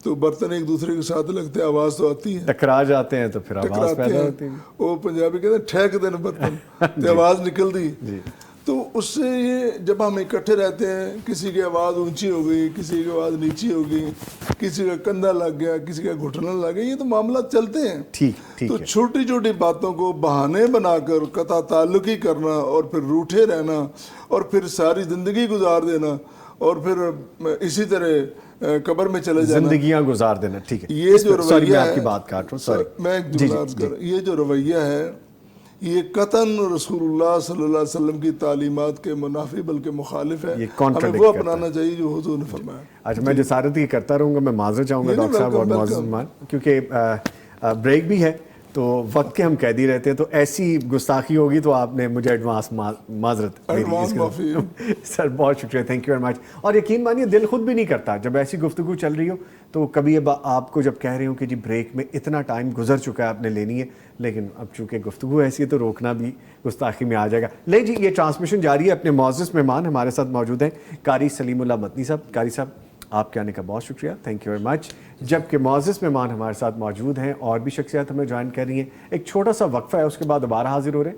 تو برتن ایک دوسرے کے ساتھ لگتے ہیں, آواز تو آتی ہے, ٹکرا جاتے ہیں تو پھر آواز پیدا ہوتی ہے. وہ پنجابی کہتے ہیں ٹھیک دینا برتن, تو آواز نکل دی. تو اس سے یہ جب ہم اکٹھے رہتے ہیں, کسی کی آواز اونچی ہو گئی, کسی کی آواز نیچی ہو گئی, کسی کا کندھا لگ گیا, کسی کا گھٹنا لگ گیا, یہ تو معاملات چلتے ہیں. تو چھوٹی چھوٹی باتوں کو بہانے بنا کر قطع تعلقی کرنا اور پھر روٹھے رہنا اور پھر ساری زندگی گزار دینا اور پھر اسی طرح قبر میں چلے جانا, زندگیاں گزار دینا. ٹھیک ہے, یہ جو رویہ ہے, کی بات کر رہا ہوں, میں ایک جملہ عرض کر, یہ جو رویہ ہے یہ قطعاً رسول اللہ صلی اللہ علیہ وسلم کی تعلیمات کے منافی بلکہ مخالف ہے. ہمیں وہ اپنانا چاہیے جو حضور نے فرمایا. اچھا, میں جسارت ہی کرتا رہوں گا, میں معذرت چاہوں گا ڈاکٹر صاحب اور معزز مہمان, کیونکہ بریک بھی ہے تو وقت کے ہم قیدی رہتے ہیں, تو ایسی گستاخی ہوگی تو آپ نے مجھے ایڈوانس معذرت. سر بہت شکریہ, تھینک یو ویری مچ. اور یقین مانیے دل خود بھی نہیں کرتا جب ایسی گفتگو چل رہی ہو, تو کبھی اب آپ کو جب کہہ رہے ہوں کہ جی بریک میں اتنا ٹائم گزر چکا ہے آپ نے لینی ہے, لیکن اب چونکہ گفتگو ایسی ہے تو روکنا بھی گستاخی میں آ جائے گا. لیں جی, یہ ٹرانسمیشن جاری ہے. اپنے معزز مہمان ہمارے ساتھ موجود ہیں قاری سلیم اللہ مدنی صاحب. قاری صاحب آپ کے آنے کا بہت شکریہ, تھینک یو ویری مچ. جبکہ معزز مہمان ہمارے ساتھ موجود ہیں اور بھی شخصیات ہمیں جوائن کر رہی ہیں. ایک چھوٹا سا وقفہ ہے, اس کے بعد دوبارہ حاضر ہو رہے ہیں.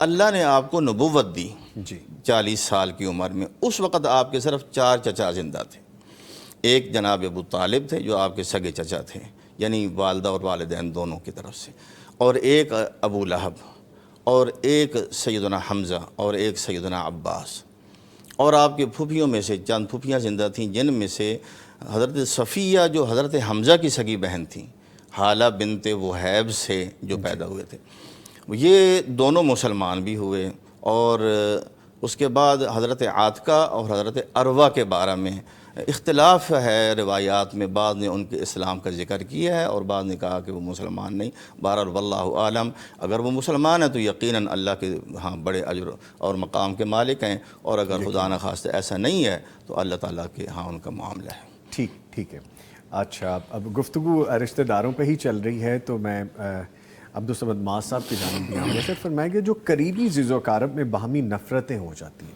اللہ نے آپ کو نبوت دی جی 40 سال کی عمر میں، اس وقت آپ کے صرف 4 چچا زندہ تھے. ایک جناب ابو طالب تھے جو آپ کے سگے چچا تھے، یعنی والدہ اور والدین دونوں کی طرف سے، اور ایک ابو لہب، اور ایک سیدنا حمزہ، اور ایک سیدنا عباس. اور آپ کے پھوپھیوں میں سے چند پھوپھیاں زندہ تھیں، جن میں سے حضرت صفیہ جو حضرت حمزہ کی سگی بہن تھیں، حالہ بنت وہیب سے جو پیدا ہوئے تھے، یہ دونوں مسلمان بھی ہوئے. اور اس کے بعد حضرت عاتقہ اور حضرت عروہ کے بارے میں اختلاف ہے روایات میں، بعض نے ان کے اسلام کا ذکر کیا ہے اور بعض نے کہا کہ وہ مسلمان نہیں. بہرحال واللہ عالم، اگر وہ مسلمان ہیں تو یقیناً اللہ کے ہاں بڑے اجر اور مقام کے مالک ہیں، اور اگر خدا نخواستہ ایسا نہیں ہے تو اللہ تعالیٰ کے ہاں ان کا معاملہ ہے. ٹھیک ہے. اچھا، اب گفتگو رشتہ داروں پہ ہی چل رہی ہے تو میں عبدالصمد معاذ صاحب کی جانب بھی آؤں گا. سر فرمائیں کہ جو قریبی زیز و اقارب میں باہمی نفرتیں ہو جاتی ہیں،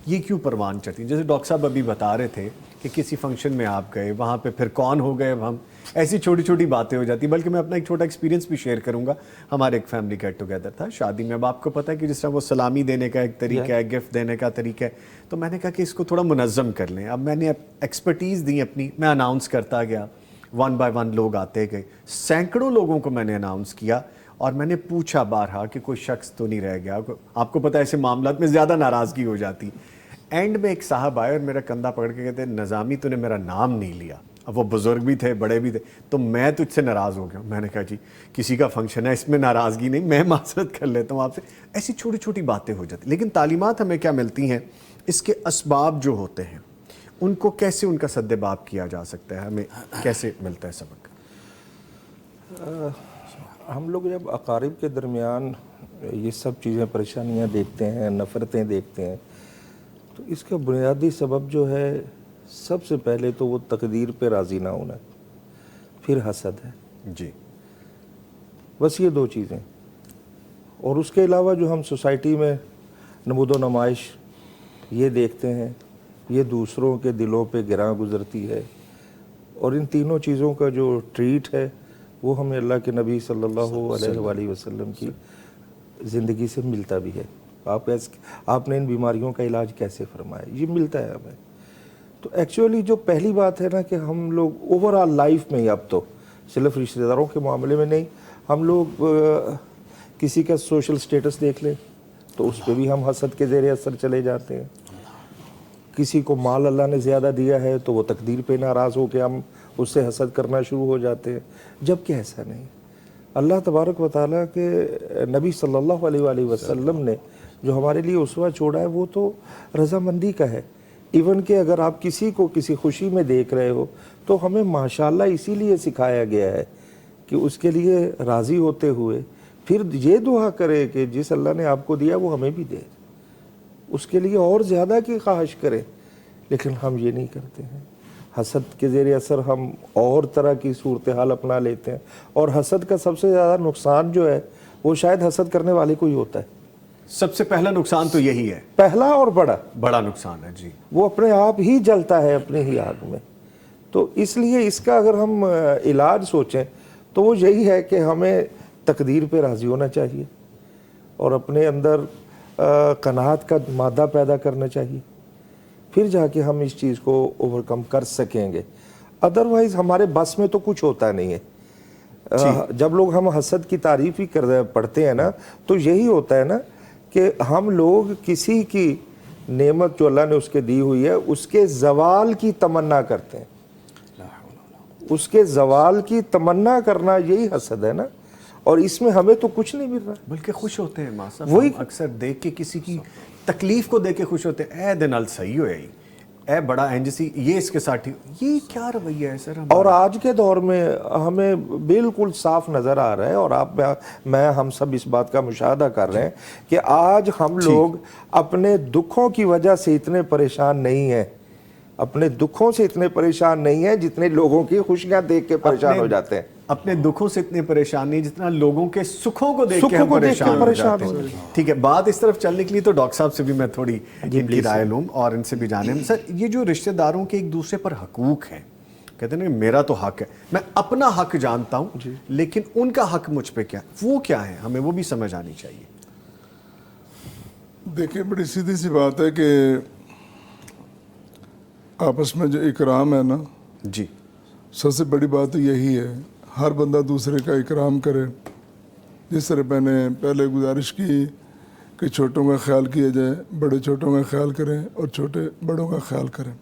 یہ کیوں پروان چڑھتی ہیں؟ جیسے ڈاکٹر صاحب ابھی بتا رہے تھے کہ کسی فنکشن میں آپ گئے، وہاں پہ پھر کون ہو گئے اب ہم، ایسی چھوٹی چھوٹی باتیں ہو جاتی ہیں. بلکہ میں اپنا ایک چھوٹا ایکسپیرینس بھی شیئر کروں گا. ہمارے ایک فیملی گیٹ ٹوگیدر تھا شادی میں. اب آپ کو پتہ ہے کہ جس طرح وہ سلامی دینے کا ایک طریقہ ہے، گفٹ دینے کا طریقہ ہے، تو میں نے کہا کہ اس کو تھوڑا منظم کر لیں. اب میں نے ایکسپرٹیز دی اپنی، میں اناؤنس کرتا گیا، 1 بائی 1 لوگ آتے گئے، سینکڑوں لوگوں کو میں نے اناؤنس کیا، اور میں نے پوچھا بارہا کہ کوئی شخص تو نہیں رہ گیا. آپ کو پتہ ہے ایسے معاملات میں زیادہ ناراضگی ہو جاتی. اینڈ میں ایک صاحب آئے اور میرا کندھا پکڑ کے کہتے ہیں نظامی تو نے میرا نام نہیں لیا. اب وہ بزرگ بھی تھے، بڑے بھی تھے، تو میں تجھ سے ناراض ہو گیا. میں نے کہا جی کسی کا فنکشن ہے، اس میں ناراضگی نہیں، میں معذرت کر لیتا ہوں آپ سے. ایسی چھوٹی چھوٹی باتیں ہو جاتی. لیکن تعلیمات ہمیں کیا ملتی ہیں؟ اس کے اسباب جو ہوتے ہیں ان کو کیسے ان کا سد باب کیا جا سکتا ہے، ہمیں کیسے ملتا ہے سبق؟ ہم لوگ جب اقارب کے درمیان یہ سب چیزیں پریشانیاں دیکھتے ہیں، نفرتیں دیکھتے ہیں، تو اس کا بنیادی سبب جو ہے سب سے پہلے تو وہ تقدیر پہ راضی نہ ہونا، پھر حسد ہے. جی بس یہ 2 چیزیں. اور اس کے علاوہ جو ہم سوسائٹی میں نمود و نمائش یہ دیکھتے ہیں، یہ دوسروں کے دلوں پہ گراں گزرتی ہے. اور ان تینوں چیزوں کا جو ٹریٹ ہے وہ ہمیں اللہ کے نبی صلی اللہ علیہ وآلہ وسلم کی زندگی سے ملتا بھی ہے. آپ نے ان بیماریوں کا علاج کیسے فرمایا، یہ ملتا ہے ہمیں. تو ایکچولی جو پہلی بات ہے نا کہ ہم لوگ اوور آل لائف میں ہی، اب تو صرف رشتہ داروں کے معاملے میں نہیں، ہم لوگ کسی کا سوشل سٹیٹس دیکھ لیں تو اس پہ بھی ہم حسد کے زیر اثر چلے جاتے ہیں. کسی کو مال اللہ نے زیادہ دیا ہے تو وہ تقدیر پہ ناراض ہو کے ہم اس سے حسد کرنا شروع ہو جاتے ہیں، جبکہ ایسا نہیں. اللہ تبارک و تعالیٰ کے نبی صلی اللہ علیہ وآلہ وسلم نے جو ہمارے لیے اسوہ چھوڑا ہے وہ تو رضامندی کا ہے. ایون کہ اگر آپ کسی کو کسی خوشی میں دیکھ رہے ہو تو ہمیں ماشاءاللہ اسی لیے سکھایا گیا ہے کہ اس کے لیے راضی ہوتے ہوئے پھر یہ دعا کرے کہ جس اللہ نے آپ کو دیا وہ ہمیں بھی دے، اس کے لیے اور زیادہ کی خواہش کرے. لیکن ہم یہ نہیں کرتے ہیں. حسد کے زیر اثر ہم اور طرح کی صورتحال اپنا لیتے ہیں. اور حسد کا سب سے زیادہ نقصان جو ہے وہ شاید حسد کرنے والے کو ہی ہوتا ہے. سب سے پہلا نقصان تو یہی ہے، پہلا اور بڑا نقصان ہے. جی وہ اپنے آپ ہی جلتا ہے اپنے ہی آگ میں. تو اس لیے اس کا اگر ہم علاج سوچیں تو وہ یہی ہے کہ ہمیں تقدیر پہ راضی ہونا چاہیے اور اپنے اندر قناعت کا مادہ پیدا کرنا چاہیے، پھر جا کے ہم اس چیز کو اوور کم کر سکیں گے. ادروائز ہمارے بس میں تو کچھ ہوتا نہیں ہے. جب لوگ ہم حسد کی تعریف ہی پڑھتے ہیں نا تو یہی ہوتا ہے نا کہ ہم لوگ کسی کی نعمت جو اللہ نے اس کے دی ہوئی ہے اس کے زوال کی تمنا کرتے ہیں. اس کے زوال کی تمنا کرنا یہی حسد ہے نا. اور اس میں ہمیں تو کچھ نہیں مل رہا بلکہ خوش ہوتے ہیں. ماں صاحب ہم اکثر دیکھ کے کسی کی تکلیف کو دیکھ کے خوش ہوتے ہیں. اے دنال صحیح ہوئے، اے بڑا اینجسی یہ اس کے ساتھ. یہ کیا رویہ ہے سر؟ اور آج کے دور میں ہمیں بالکل صاف نظر آ رہا ہے اور ہم سب اس بات کا مشاہدہ کر رہے ہیں کہ آج ہم لوگ اپنے دکھوں کی وجہ سے اتنے پریشان نہیں ہیں، اپنے دکھوں سے اتنے پریشان نہیں ہیں جتنے لوگوں کی خوشیاں دیکھ کے پریشان ہو جاتے ہیں. اپنے دکھوں سے اتنے پریشان نہیں جتنا لوگوں کے سکھوں کو دیکھ کے ہم پریشان ہو جاتے ہیں. ٹھیک ہے، بات اس طرف چلنے کے لیے تو ڈاکٹر صاحب سے بھی میں تھوڑی ان کی رائے لوں اور ان سے بھی جانیں. سر یہ جو رشتہ داروں کے ایک دوسرے پر حقوق ہیں، کہتے ہیں نا میرا تو حق ہے، میں اپنا حق جانتا ہوں لیکن ان کا حق مجھ پہ کیا، وہ کیا ہے، ہمیں وہ بھی سمجھ آنی چاہیے. دیکھیں بڑی سیدھی سی بات ہے کہ آپس میں جو اکرام ہے نا جی سب سے بڑی بات تو یہی ہے، ہر بندہ دوسرے کا اکرام کرے. جس طرح میں نے پہلے گزارش کی کہ چھوٹوں کا خیال کیا جائے، بڑے چھوٹوں کا خیال کریں اور چھوٹے بڑوں کا خیال کریں.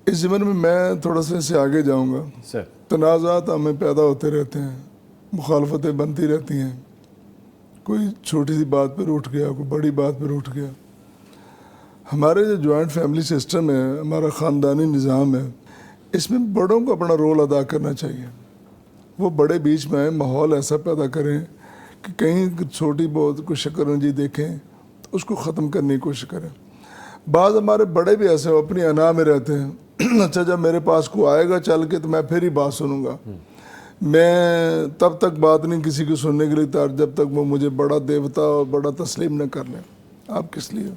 اس ضمن میں میں تھوڑا سا اس سے آگے جاؤں گا. سر تنازعات ہمیں پیدا ہوتے رہتے ہیں، مخالفتیں بنتی رہتی ہیں، کوئی چھوٹی سی بات پر اٹھ گیا، کوئی بڑی بات پر اٹھ گیا. ہمارے جو جوائنٹ فیملی سسٹم ہے، ہمارا خاندانی نظام ہے، اس میں بڑوں کو اپنا رول ادا کرنا چاہیے. وہ بڑے بیچ میں آئیں، ماحول ایسا پیدا کریں کہ کہیں چھوٹی بہت کوئی شکر رنجی دیکھیں تو اس کو ختم کرنے کی کوشش کریں. بعض ہمارے بڑے بھی ایسے اپنی انا میں رہتے ہیں، اچھا جب میرے پاس کو آئے گا چل کے تو میں پھر ہی بات سنوں گا، میں تب تک بات نہیں کسی کو سننے کے لیے تیار جب تک وہ مجھے بڑا دیوتا اور بڑا تسلیم نہ کر لیں. آپ کس لیے؟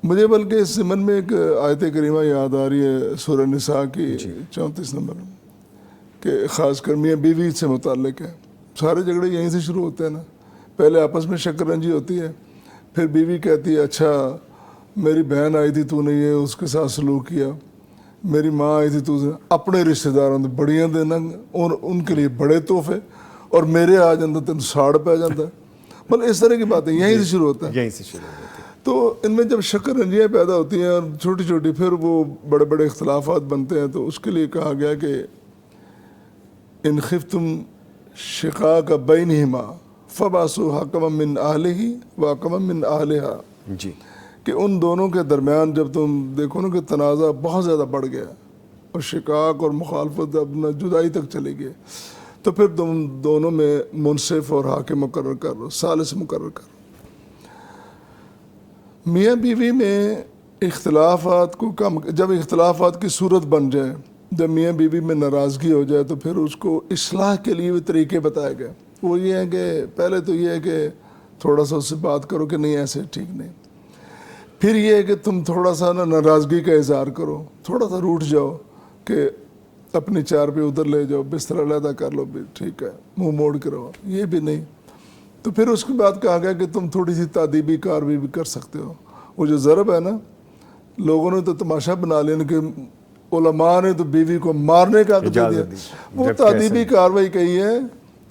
مجھے بلکہ اس ضمن میں ایک آیت کریمہ یاد آ رہی ہے سورہ نساء کی 34 نمبر، کہ خاص کر میاں بیوی سے متعلق ہے. سارے جھگڑے یہیں سے شروع ہوتے ہیں نا. پہلے آپس میں شکر رنجی ہوتی ہے، پھر بیوی کہتی ہے اچھا میری بہن آئی تھی تو نے یہ اس کے ساتھ سلوک کیا، میری ماں آئی تھی تو اپنے رشتہ داروں تو بڑیاں دینا اور ان کے لیے بڑے تحفے، اور میرے آ جاتا تین ساڑ پہ جاتا ہے. مطلب اس طرح کی باتیں یہیں سے شروع ہوتا ہے. یہیں سے شروع ہوتی ہے. تو ان میں جب شکر رنجیاں پیدا ہوتی ہیں اور چھوٹی چھوٹی پھر وہ بڑے بڑے اختلافات بنتے ہیں، تو اس کے لیے کہا گیا کہ ان خفتم شقاق بینہما فبعثوا حکما من اہلہ وحکما من اہلہا، جی کہ ان دونوں کے درمیان جب تم دیکھو نا کہ تنازع بہت زیادہ بڑھ گیا اور شقاق اور مخالفت اپنا جدائی تک چلی گئی، تو پھر تم دونوں میں منصف اور حاکم مقرر کر لو، ثالث مقرر کر لو. میاں بیوی میں اختلافات کو کم، جب اختلافات کی صورت بن جائے، جب میاں بیوی میں ناراضگی ہو جائے، تو پھر اس کو اصلاح کے لیے بھی طریقے بتائے گئے. وہ یہ ہے کہ پہلے تو یہ ہے کہ تھوڑا سا اس سے بات کرو کہ نہیں ایسے ٹھیک نہیں. پھر یہ ہے کہ تم تھوڑا سا ناراضگی کا اظہار کرو، تھوڑا سا روٹھ جاؤ کہ اپنی چار پہ ادھر لے جاؤ، بستر علیحدہ کر لو، بھی ٹھیک ہے، منہ موڑ کے رہو. یہ بھی نہیں. تو پھر اس کے بعد کہا گیا کہ تم تھوڑی سی تادیبی کارروائی بھی کر سکتے ہو. وہ جو ضرب ہے نا، لوگوں نے تو تماشا بنا لیا کہ علماء نے تو بیوی کو مارنے کا حق دے دیا. وہ تادیبی کارروائی کہی ہے،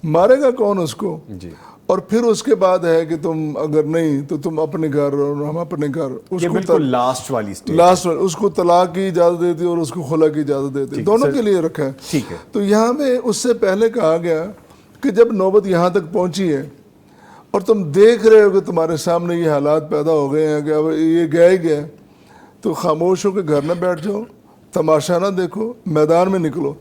مارے گا کون اس کو؟ جی. اور پھر اس کے بعد ہے کہ تم اگر نہیں تو تم اپنے گھر اور ہم اپنے گھر. اس یہ بالکل لاسٹ والی سٹیج، لاسٹ اس کو طلاق کی اجازت دیتی اور اس کو خلا کی اجازت دیتی، دونوں کے لیے رکھا ہے. ٹھیک ہے. تو یہاں میں اس سے پہلے کہا گیا کہ جب نوبت یہاں تک پہنچی ہے اور تم دیکھ رہے ہو کہ تمہارے سامنے یہ حالات پیدا ہو گئے ہیں کہ اب یہ گیا ہی گیا، تو خاموش ہو کے گھر نہ بیٹھ جاؤ، تماشا نہ دیکھو، میدان میں نکلو.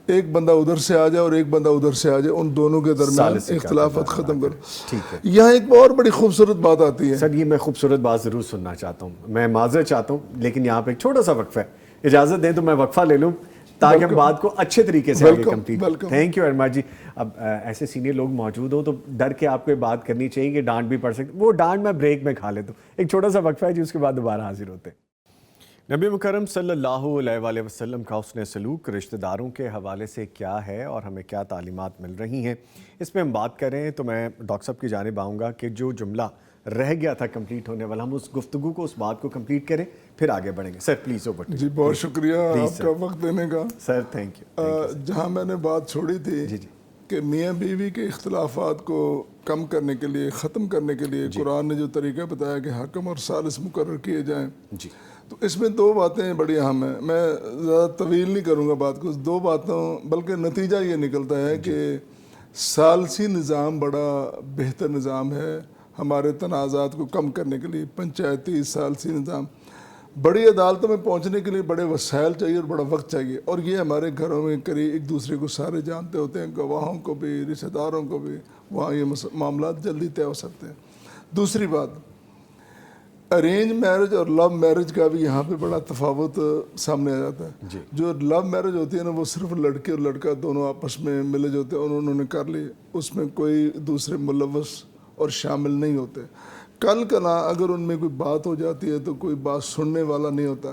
ایک بندہ ادھر سے آ جائے اور ایک بندہ ادھر سے آ جائے، ان دونوں کے درمیان اختلافات ختم کرو. ٹھیک ہے. یہاں ایک اور بڑی خوبصورت بات آتی ہے. سر یہ میں خوبصورت بات ضرور سننا چاہتا ہوں، میں معذرت چاہتا ہوں، لیکن یہاں پہ ایک چھوٹا سا وقفہ ہے. اجازت دیں تو میں وقفہ لے لوں تاکہ ہم بات کو اچھے طریقے سے آگے کمپلیٹ. تھینک یو ارما جی. اب ایسے سینئر لوگ موجود ہوں تو ڈر کے آپ کو بات کرنی چاہیے کہ ڈانٹ بھی پڑ سکتی، وہ ڈانٹ میں بریک میں کھا لیتا ہوں. ایک چھوٹا سا وقفہ ہے جی، اس کے بعد دوبارہ حاضر ہوتے ہیں. نبی مکرم صلی اللہ علیہ وآلہ وسلم کا حسن سلوک رشتہ داروں کے حوالے سے کیا ہے اور ہمیں کیا تعلیمات مل رہی ہیں، اس پہ ہم بات کریں. تو میں ڈاکٹر صاحب کی جانب آؤں گا کہ جو جملہ رہ گیا تھا کمپلیٹ ہونے والا، ہم اس گفتگو کو، اس بات کو کمپلیٹ کریں، پھر آگے بڑھیں گے. Sir please over. جی بہت شکریہ آپ کا وقت دینے کا. Sir thank you. جہاں میں نے بات چھوڑی تھی کہ میاں بیوی کے اختلافات کو کم کرنے کے لیے، ختم کرنے کے لیے قرآن نے جو طریقہ بتایا کہ حکم اور ثالث مقرر کیے جائیں، تو اس میں دو باتیں بڑی اہم ہیں. میں زیادہ طویل نہیں کروں گا بات کو، دو باتوں، بلکہ نتیجہ یہ نکلتا ہے کہ ثالثی نظام بڑا بہتر نظام ہے ہمارے تنازعات کو کم کرنے کے لیے. پنچایتی ثالثی نظام، بڑی عدالتوں میں پہنچنے کے لیے بڑے وسائل چاہیے اور بڑا وقت چاہیے، اور یہ ہمارے گھروں میں قریب ایک دوسرے کو سارے جانتے ہوتے ہیں، گواہوں کو بھی، رشتہ داروں کو بھی، وہاں یہ معاملات جلدی طے ہو سکتے ہیں. دوسری بات، ارینج میرج اور لو میرج کا بھی یہاں پہ بڑا تفاوت سامنے آ جاتا ہے. جو لو میرج ہوتی ہے نا، وہ صرف لڑکے اور لڑکا دونوں آپس میں ملے جو ہوتے ہیں انہوں نے کر لی، اس میں کوئی دوسرے ملوث اور شامل نہیں ہوتے. کل کنا اگر ان میں کوئی بات ہو جاتی ہے تو کوئی بات سننے والا نہیں ہوتا.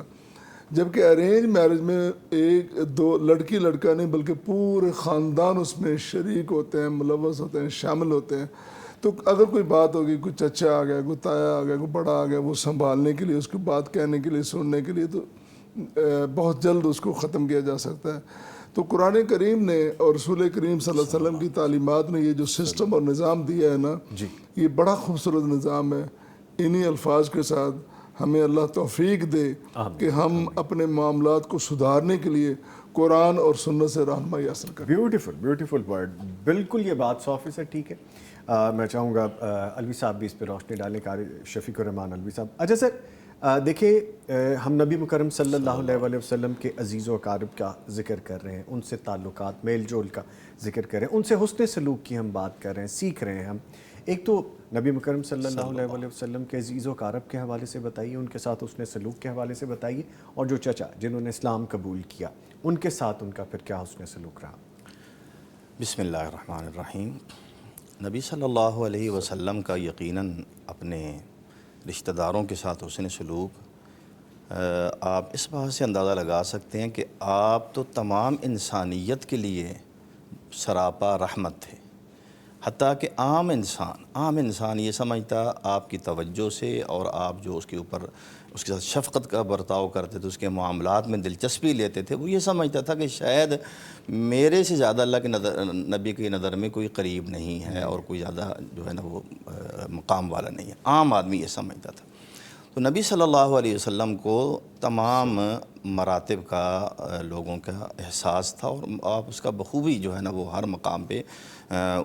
جبکہ ارینج میرج میں ایک دو لڑکی لڑکا نہیں بلکہ پورے خاندان اس میں شریک ہوتے ہیں، ملوث ہوتے ہیں، شامل ہوتے ہیں. تو اگر کوئی بات ہوگی، کوئی چچا آ گیا، کوئی تایا آ گیا، کوئی بڑا آ گیا، وہ سنبھالنے کے لیے، اس کی بات کہنے کے لیے، سننے کے لیے، تو بہت جلد اس کو ختم کیا جا سکتا ہے۔ تو قرآن کریم نے اور رسول کریم صلی اللہ علیہ وسلم کی تعلیمات نے یہ جو سسٹم اور نظام دیا ہے نا، یہ بڑا خوبصورت نظام ہے۔ انہی الفاظ کے ساتھ ہمیں اللہ توفیق دے کہ ہم اپنے معاملات کو سدھارنے کے لیے قرآن اور سنت سے رہنمائی حاصل کریں۔ بیوٹیفل ورڈ، بالکل یہ بات 100% ٹھیک ہے۔ میں چاہوں گا الوی صاحب بھی اس پہ روشنی ڈالیں، قاری شفیق الرحمان الوی صاحب۔ اچھا سر، دیکھیں ہم نبی مکرم صلی اللہ علیہ وسلم کے عزیز و اقارب کا ذکر کر رہے ہیں، ان سے تعلقات، میل جول کا ذکر کر رہے ہیں، ان سے حسن سلوک کی ہم بات کر رہے ہیں، سیکھ رہے ہیں ہم۔ ایک تو نبی مکرم صلی اللہ علیہ وسلم کے عزیز و اقارب کے حوالے سے بتائیے، ان کے ساتھ حسن سلوک کے حوالے سے بتائیے، اور جو چچا جنہوں نے اسلام قبول کیا ان کے ساتھ ان کا پھر کیا حسن سلوک رہا۔ بسم اللہ الرحمن الرحیم۔ نبی صلی اللہ علیہ وسلم کا یقیناً اپنے رشتہ داروں کے ساتھ حسن سلوک آپ اس بات سے اندازہ لگا سکتے ہیں کہ آپ تو تمام انسانیت کے لیے سراپا رحمت تھے، حتیٰ کہ عام انسان یہ سمجھتا آپ کی توجہ سے اور آپ جو اس کے اوپر اس کے ساتھ شفقت کا برتاؤ کرتے تھے، اس کے معاملات میں دلچسپی لیتے تھے، وہ یہ سمجھتا تھا کہ شاید میرے سے زیادہ اللہ کے نبی کی نظر میں کوئی قریب نہیں ہے اور کوئی زیادہ جو ہے نا وہ مقام والا نہیں ہے، عام آدمی یہ سمجھتا تھا۔ تو نبی صلی اللہ علیہ وسلم کو تمام مراتب کا لوگوں کا احساس تھا، اور آپ اس کا بخوبی جو ہے نا وہ ہر مقام پہ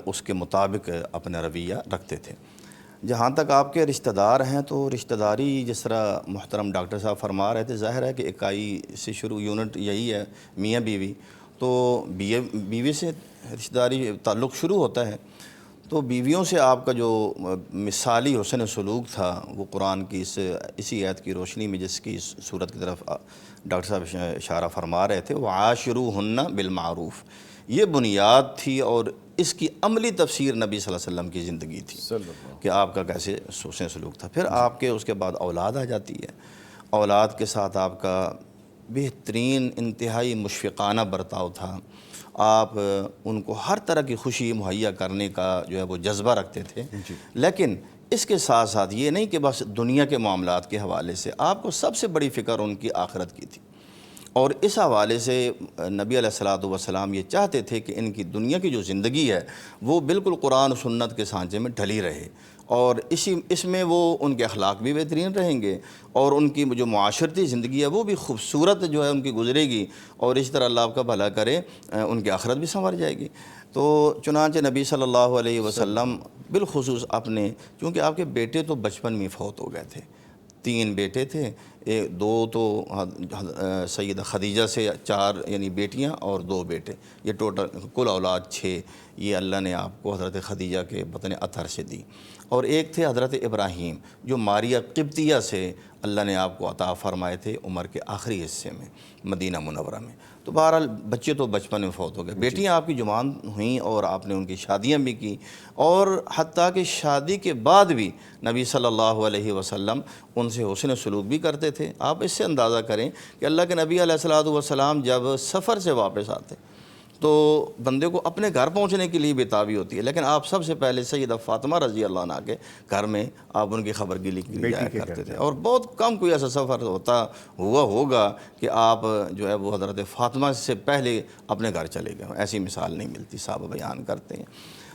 اس کے مطابق اپنا رویہ رکھتے تھے۔ جہاں تک آپ کے رشتہ دار ہیں تو رشتہ داری جس طرح محترم ڈاکٹر صاحب فرما رہے تھے، ظاہر ہے کہ اکائی سے شروع یونٹ یہی ہے، میاں بیوی، تو بیوی سے رشتہ داری تعلق شروع ہوتا ہے۔ تو بیویوں سے آپ کا جو مثالی حسن سلوک تھا وہ قرآن کی اسی آیت کی روشنی میں جس کی صورت کی طرف ڈاکٹر صاحب اشارہ فرما رہے تھے، وعاشروہن بالمعروف، یہ بنیاد تھی اور اس کی عملی تفسیر نبی صلی اللہ علیہ وسلم کی زندگی تھی کہ آپ کا کیسے حسن سلوک تھا۔ پھر آپ کے اس کے بعد اولاد آ جاتی ہے، اولاد کے ساتھ آپ کا بہترین انتہائی مشفقانہ برتاؤ تھا، آپ ان کو ہر طرح کی خوشی مہیا کرنے کا جو ہے وہ جذبہ رکھتے تھے، لیکن اس کے ساتھ ساتھ یہ نہیں کہ بس دنیا کے معاملات کے حوالے سے، آپ کو سب سے بڑی فکر ان کی آخرت کی تھی، اور اس حوالے سے نبی علیہ الصلوۃ والسلام یہ چاہتے تھے کہ ان کی دنیا کی جو زندگی ہے وہ بالکل قرآن و سنت کے سانچے میں ڈھلی رہے، اور اس میں وہ ان کے اخلاق بھی بہترین رہیں گے اور ان کی جو معاشرتی زندگی ہے وہ بھی خوبصورت جو ہے ان کی گزرے گی، اور اس طرح اللہ آپ کا بھلا کرے ان کی آخرت بھی سنور جائے گی۔ تو چنانچہ نبی صلی اللہ علیہ وسلم بالخصوص اپنے، چونکہ آپ کے بیٹے تو بچپن میں فوت ہو گئے تھے، 3 بیٹے تھے، 2 تو سیدہ خدیجہ سے 4 یعنی بیٹیاں اور 2 بیٹے، یہ ٹوٹل کل اولاد 6 یہ اللہ نے آپ کو حضرت خدیجہ کے بطن اطہر سے دی، اور ایک تھے حضرت ابراہیم جو ماریہ قبطیہ سے اللہ نے آپ کو عطا فرمائے تھے عمر کے آخری حصے میں مدینہ منورہ میں۔ تو بہرحال بچے تو بچپن میں فوت ہو گئے، بیٹیاں آپ کی جوان ہوئیں اور آپ نے ان کی شادیاں بھی کی، اور حتیٰ کہ شادی کے بعد بھی نبی صلی اللہ علیہ وسلم ان سے حسن سلوک بھی کرتے تھے۔ آپ اس سے اندازہ کریں کہ اللہ کے نبی علیہ الصلوۃ والسلام جب سفر سے واپس آتے تو بندے کو اپنے گھر پہنچنے کے لیے بےتابی ہوتی ہے، لیکن آپ سب سے پہلے سیدہ فاطمہ رضی اللہ عنہا کے گھر میں آپ ان کی خبر گیری کے لیے جایا کرتے تھے، اور بہت کم کوئی ایسا سفر ہوگا کہ آپ جو ہے وہ حضرت فاطمہ سے پہلے اپنے گھر چلے گئے، ایسی مثال نہیں ملتی، صحابہ بیان کرتے ہیں۔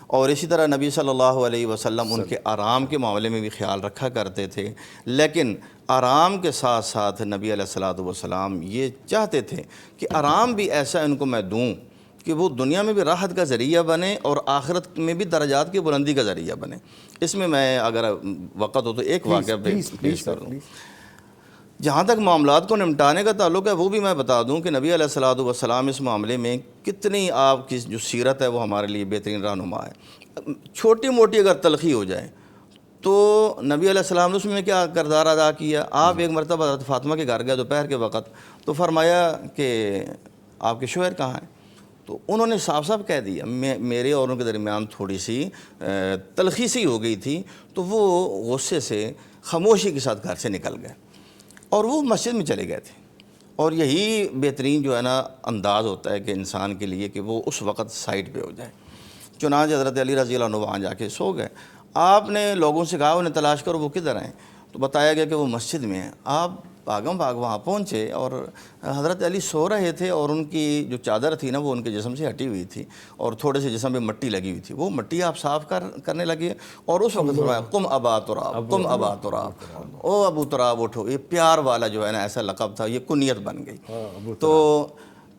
اور اسی طرح نبی صلی اللہ علیہ وسلم ان کے آرام کے معاملے میں بھی خیال رکھا کرتے تھے، لیکن آرام کے ساتھ ساتھ نبی علیہ الصلوۃ والسلام یہ چاہتے تھے کہ آرام بھی ایسا ان کو میں دوں کہ وہ دنیا میں بھی راحت کا ذریعہ بنے اور آخرت میں بھی درجات کی بلندی کا ذریعہ بنے۔ اس میں اگر وقت ہو تو ایک واقعہ پیش کروں۔ جہاں تک معاملات کو نمٹانے کا تعلق ہے وہ بھی میں بتا دوں کہ نبی علیہ الصلوۃ والسلام اس معاملے میں کتنی آپ کی جو سیرت ہے وہ ہمارے لیے بہترین رہنما ہے۔ چھوٹی موٹی اگر تلخی ہو جائے تو نبی علیہ السلام نے اس میں کیا کردار ادا کیا۔ آپ ایک مرتبہ حضرت فاطمہ کے گھر گئے دوپہر کے وقت، تو فرمایا کہ آپ کے شوہر کہاں ہیں؟ تو انہوں نے صاف صاف کہہ دیا، میرے اور ان کے درمیان تھوڑی سی تلخی سی ہو گئی تھی، تو وہ غصے سے خاموشی کے ساتھ گھر سے نکل گئے اور وہ مسجد میں چلے گئے تھے۔ اور یہی بہترین جو ہے نا انداز ہوتا ہے کہ انسان کے لیے کہ وہ اس وقت سائڈ پہ ہو جائے۔ چنانچہ حضرت علی رضی اللہ عنہ وہاں جا کے سو گئے۔ آپ نے لوگوں سے کہا انہیں تلاش کرو وہ کدھر ہیں، تو بتایا گیا کہ وہ مسجد میں ہیں۔ آپ بھاگم بھاگ وہاں پہنچے اور حضرت علی سو رہے تھے اور ان کی جو چادر تھی نا وہ ان کے جسم سے ہٹی ہوئی تھی اور تھوڑے سے جسم پہ مٹی لگی ہوئی تھی، وہ مٹی آپ صاف کرنے لگے اور اس وقت فرمایا قم ابا تراب، قم ابا تراب، او ابو تراب اٹھو۔ یہ پیار والا جو ہے نا ایسا لقب تھا، یہ کنیت بن گئی۔ تو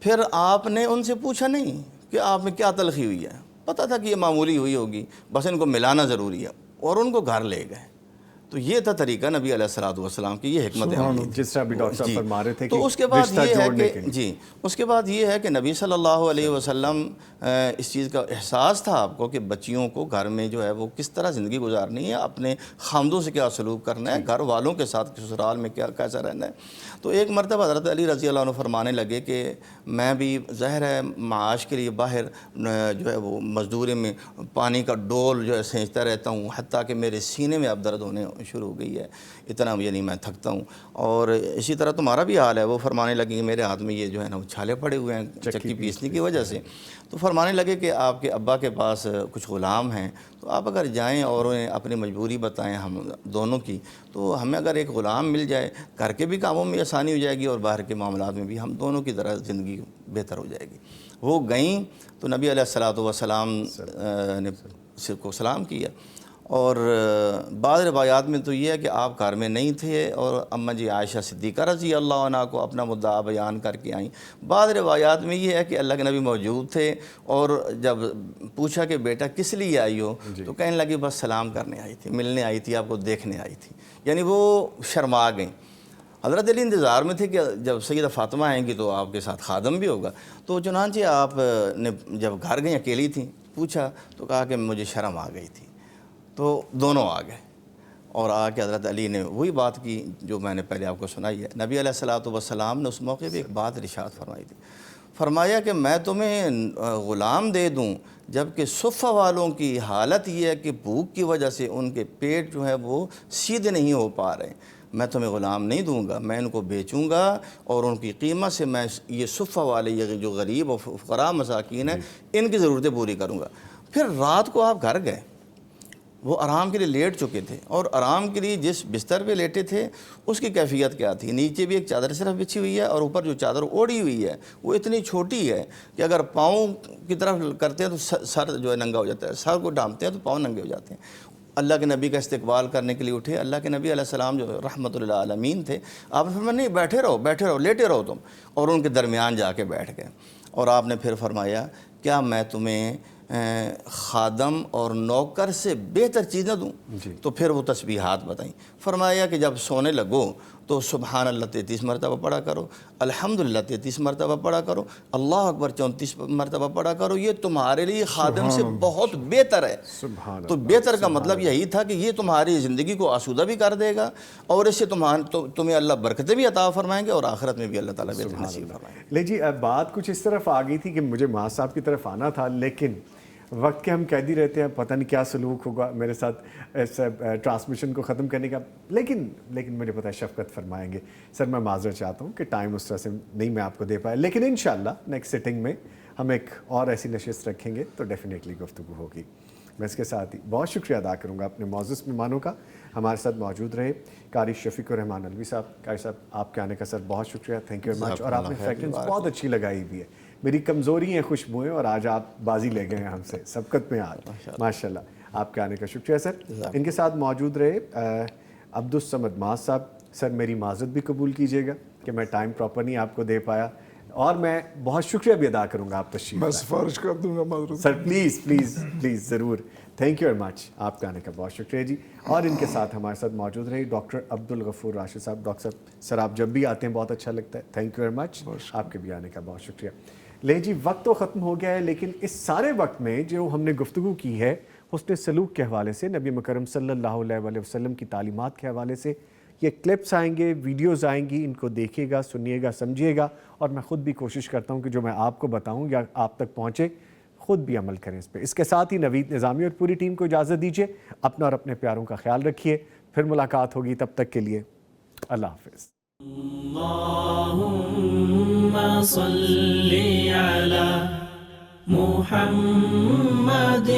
پھر آپ نے ان سے پوچھا نہیں کہ آپ میں کیا تلخی ہوئی ہے، پتہ تھا کہ یہ معمولی ہوئی ہوگی، بس ان کو ملانا ضروری ہے، اور ان کو گھر لے گئے۔ تو یہ تھا طریقہ نبی علیہ الصلوۃ والسلام کی، یہ حکمت عملی تھی۔ جس طرح بھی ڈاکٹر صاحب فرما رہے تھے کہ تو اس کے بعد یہ ہے کہ جی اس کے بعد یہ ہے کہ نبی صلی اللہ علیہ وسلم اس چیز کا احساس تھا آپ کو کہ بچیوں کو گھر میں جو ہے وہ کس طرح زندگی گزارنی ہے، اپنے خامدوں سے کیا سلوک کرنا ہے، گھر والوں کے ساتھ سسرال میں کیسا رہنا ہے۔ تو ایک مرتبہ حضرت علی رضی اللہ عنہ فرمانے لگے کہ میں بھی ظاہر ہے معاش کے لیے باہر جو ہے وہ مزدوری میں پانی کا ڈول جو ہے سینچتا رہتا ہوں، حتیٰ کہ میرے سینے میں اب درد ہونے شروع ہو گئی ہے، اتنا یعنی میں تھکتا ہوں، اور اسی طرح تمہارا بھی حال ہے۔ وہ فرمانے لگے کہ میرے ہاتھ میں یہ جو ہے نا وہ چھالے پڑے ہوئے ہیں چکی پیسنے کی وجہ سے۔ تو فرمانے لگے کہ آپ کے ابا کے پاس کچھ غلام ہیں، تو آپ اگر جائیں اور انہیں اپنی مجبوری بتائیں ہم دونوں کی، تو ہمیں اگر ایک غلام مل جائے گھر کے بھی کاموں میں آسانی ہو جائے گی اور باہر کے معاملات میں بھی ہم دونوں کی طرح زندگی بہتر ہو جائے گی۔ وہ گئیں تو نبی علیہ الصلوۃ والسلام نے کو سلام کیا، اور بعض روایات میں تو یہ ہے کہ آپ گھر میں نہیں تھے اور اماں جی عائشہ صدیقہ رضی اللہ عنہ کو اپنا مدعا بیان کر کے آئیں۔ بعض روایات میں یہ ہے کہ اللہ کے نبی موجود تھے اور جب پوچھا کہ بیٹا کس لیے آئی ہو، تو کہنے لگی بس سلام کرنے آئی تھی، ملنے آئی تھی، آپ کو دیکھنے آئی تھی، یعنی وہ شرما گئیں۔ حضرت علی انتظار میں تھے کہ جب سیدہ فاطمہ آئیں گی تو آپ کے ساتھ خادم بھی ہوگا۔ تو چنانچہ آپ نے جب گھر گئیں اکیلی تھیں، پوچھا تو کہا کہ مجھے شرم آ گئی تھی، تو دونوں آ گئے اور آ کے حضرت علی نے وہی بات کی جو میں نے پہلے آپ کو سنائی ہے۔ نبی علیہ الصلوۃ والسلام نے اس موقع پہ ایک بات ارشاد فرمائی تھی، فرمایا کہ میں تمہیں غلام دے دوں، جبکہ صفہ والوں کی حالت یہ ہے کہ بھوک کی وجہ سے ان کے پیٹ جو ہے وہ سیدھے نہیں ہو پا رہے، میں تمہیں غلام نہیں دوں گا، میں ان کو بیچوں گا اور ان کی قیمت سے میں یہ صفہ والے یہ جو غریب و فقراء مساکین ہیں ان کی ضرورتیں پوری کروں گا۔ پھر رات کو آپ گھر گئے، وہ آرام کے لیے لیٹ چکے تھے، اور آرام کے لیے جس بستر پہ لیٹے تھے اس کی کیفیت کیا تھی، نیچے بھی ایک چادر صرف بچھی ہوئی ہے اور اوپر جو چادر اوڑھی ہوئی ہے وہ اتنی چھوٹی ہے کہ اگر پاؤں کی طرف کرتے ہیں تو سر جو ہے ننگا ہو جاتا ہے، سر کو ڈھانپتے ہیں تو پاؤں ننگے ہو جاتے ہیں۔ اللہ کے نبی کا استقبال کرنے کے لیے اٹھے، اللہ کے نبی علیہ السلام جو رحمت للعالمین تھے، آپ نے فرمایا نہیں بیٹھے رہو لیٹے رہو تم، اور ان کے درمیان جا کے بیٹھ گئے، اور آپ نے پھر فرمایا کیا میں تمہیں خادم اور نوکر سے بہتر چیز نہ دوں؟ تو پھر وہ تسبیحات بتائیں، فرمایا کہ جب سونے لگو تو سبحان اللہ 33 مرتبہ پڑھا کرو، الحمدللہ 33 مرتبہ پڑھا کرو، اللہ اکبر 34 مرتبہ پڑھا کرو، یہ تمہارے لیے خادم سے بہت بہتر ہے۔ تو بہتر کا مطلب یہی تھا کہ یہ تمہاری زندگی کو آسودہ بھی کر دے گا اور اس سے تمہیں اللہ برکتیں بھی عطا فرمائیں گے اور آخرت میں بھی اللہ تعالیٰ بہتر نصیب فرمائیں گے۔ لے جی بات کچھ اس طرف آ گئی تھی کہ مجھے ماں صاحب کی طرف آنا تھا، لیکن وقت کے ہم قیدی رہتے ہیں، پتہ نہیں کیا سلوک ہوگا میرے ساتھ اس ٹرانسمیشن کو ختم کرنے کا، لیکن مجھے پتہ ہے شفقت فرمائیں گے۔ سر میں معذرت چاہتا ہوں کہ ٹائم اس طرح سے نہیں میں آپ کو دے پایا، لیکن انشاءاللہ نیکسٹ سٹنگ میں ہم ایک اور ایسی نشست رکھیں گے تو ڈیفینیٹلی گفتگو ہوگی۔ میں اس کے ساتھ ہی بہت شکریہ ادا کروں گا اپنے معزز مہمانوں کا، ہمارے ساتھ موجود رہے قاری شفیق الرحمان علوی صاحب۔ قاری صاحب آپ کے آنے کا سر بہت شکریہ، تھینک یو ویری مچ، اور آپ نے فریگرنس بہت اچھی لگائی ہوئی ہے، میری کمزوری ہیں خوشبوئیں، اور آج آپ بازی لے گئے ہیں ہم سے سبقت میں آج، ماشاءاللہ آپ کے آنے کا شکریہ سر۔ ان کے ساتھ موجود رہے عبدالصمد معاذ صاحب، سر میری معذرت بھی قبول کیجیے گا کہ میں ٹائم پراپر نہیں آپ کو دے پایا، اور میں بہت شکریہ بھی ادا کروں گا آپ تشریف میں سفارش کر دوں گا معذرت سر، پلیز ضرور، تھینک یو ویری مچ، آپ کے آنے کا بہت شکریہ جی۔ اور ان کے ساتھ ہمارے ساتھ موجود رہے ڈاکٹر عبدالغفور راشد صاحب۔ ڈاکٹر صاحب سر آپ جب بھی آتے ہیں بہت اچھا لگتا ہے، تھینک یو ویری مچ، آپ کے بھی آنے کا بہت شکریہ۔ لے جی وقت تو ختم ہو گیا ہے، لیکن اس سارے وقت میں جو ہم نے گفتگو کی ہے حسن سلوک کے حوالے سے، نبی مکرم صلی اللہ علیہ وسلم کی تعلیمات کے حوالے سے، یہ کلپس آئیں گے، ویڈیوز آئیں گی، ان کو دیکھیے گا، سنیے گا، سمجھیے گا، اور میں خود بھی کوشش کرتا ہوں کہ جو میں آپ کو بتاؤں یا آپ تک پہنچے خود بھی عمل کریں اس پہ۔ اس کے ساتھ ہی نوید نظامی اور پوری ٹیم کو اجازت دیجیے، اپنا اور اپنے پیاروں کا خیال رکھیے، پھر ملاقات ہوگی، تب تک کے لیے اللہ حافظ۔ اللهم صل على محمد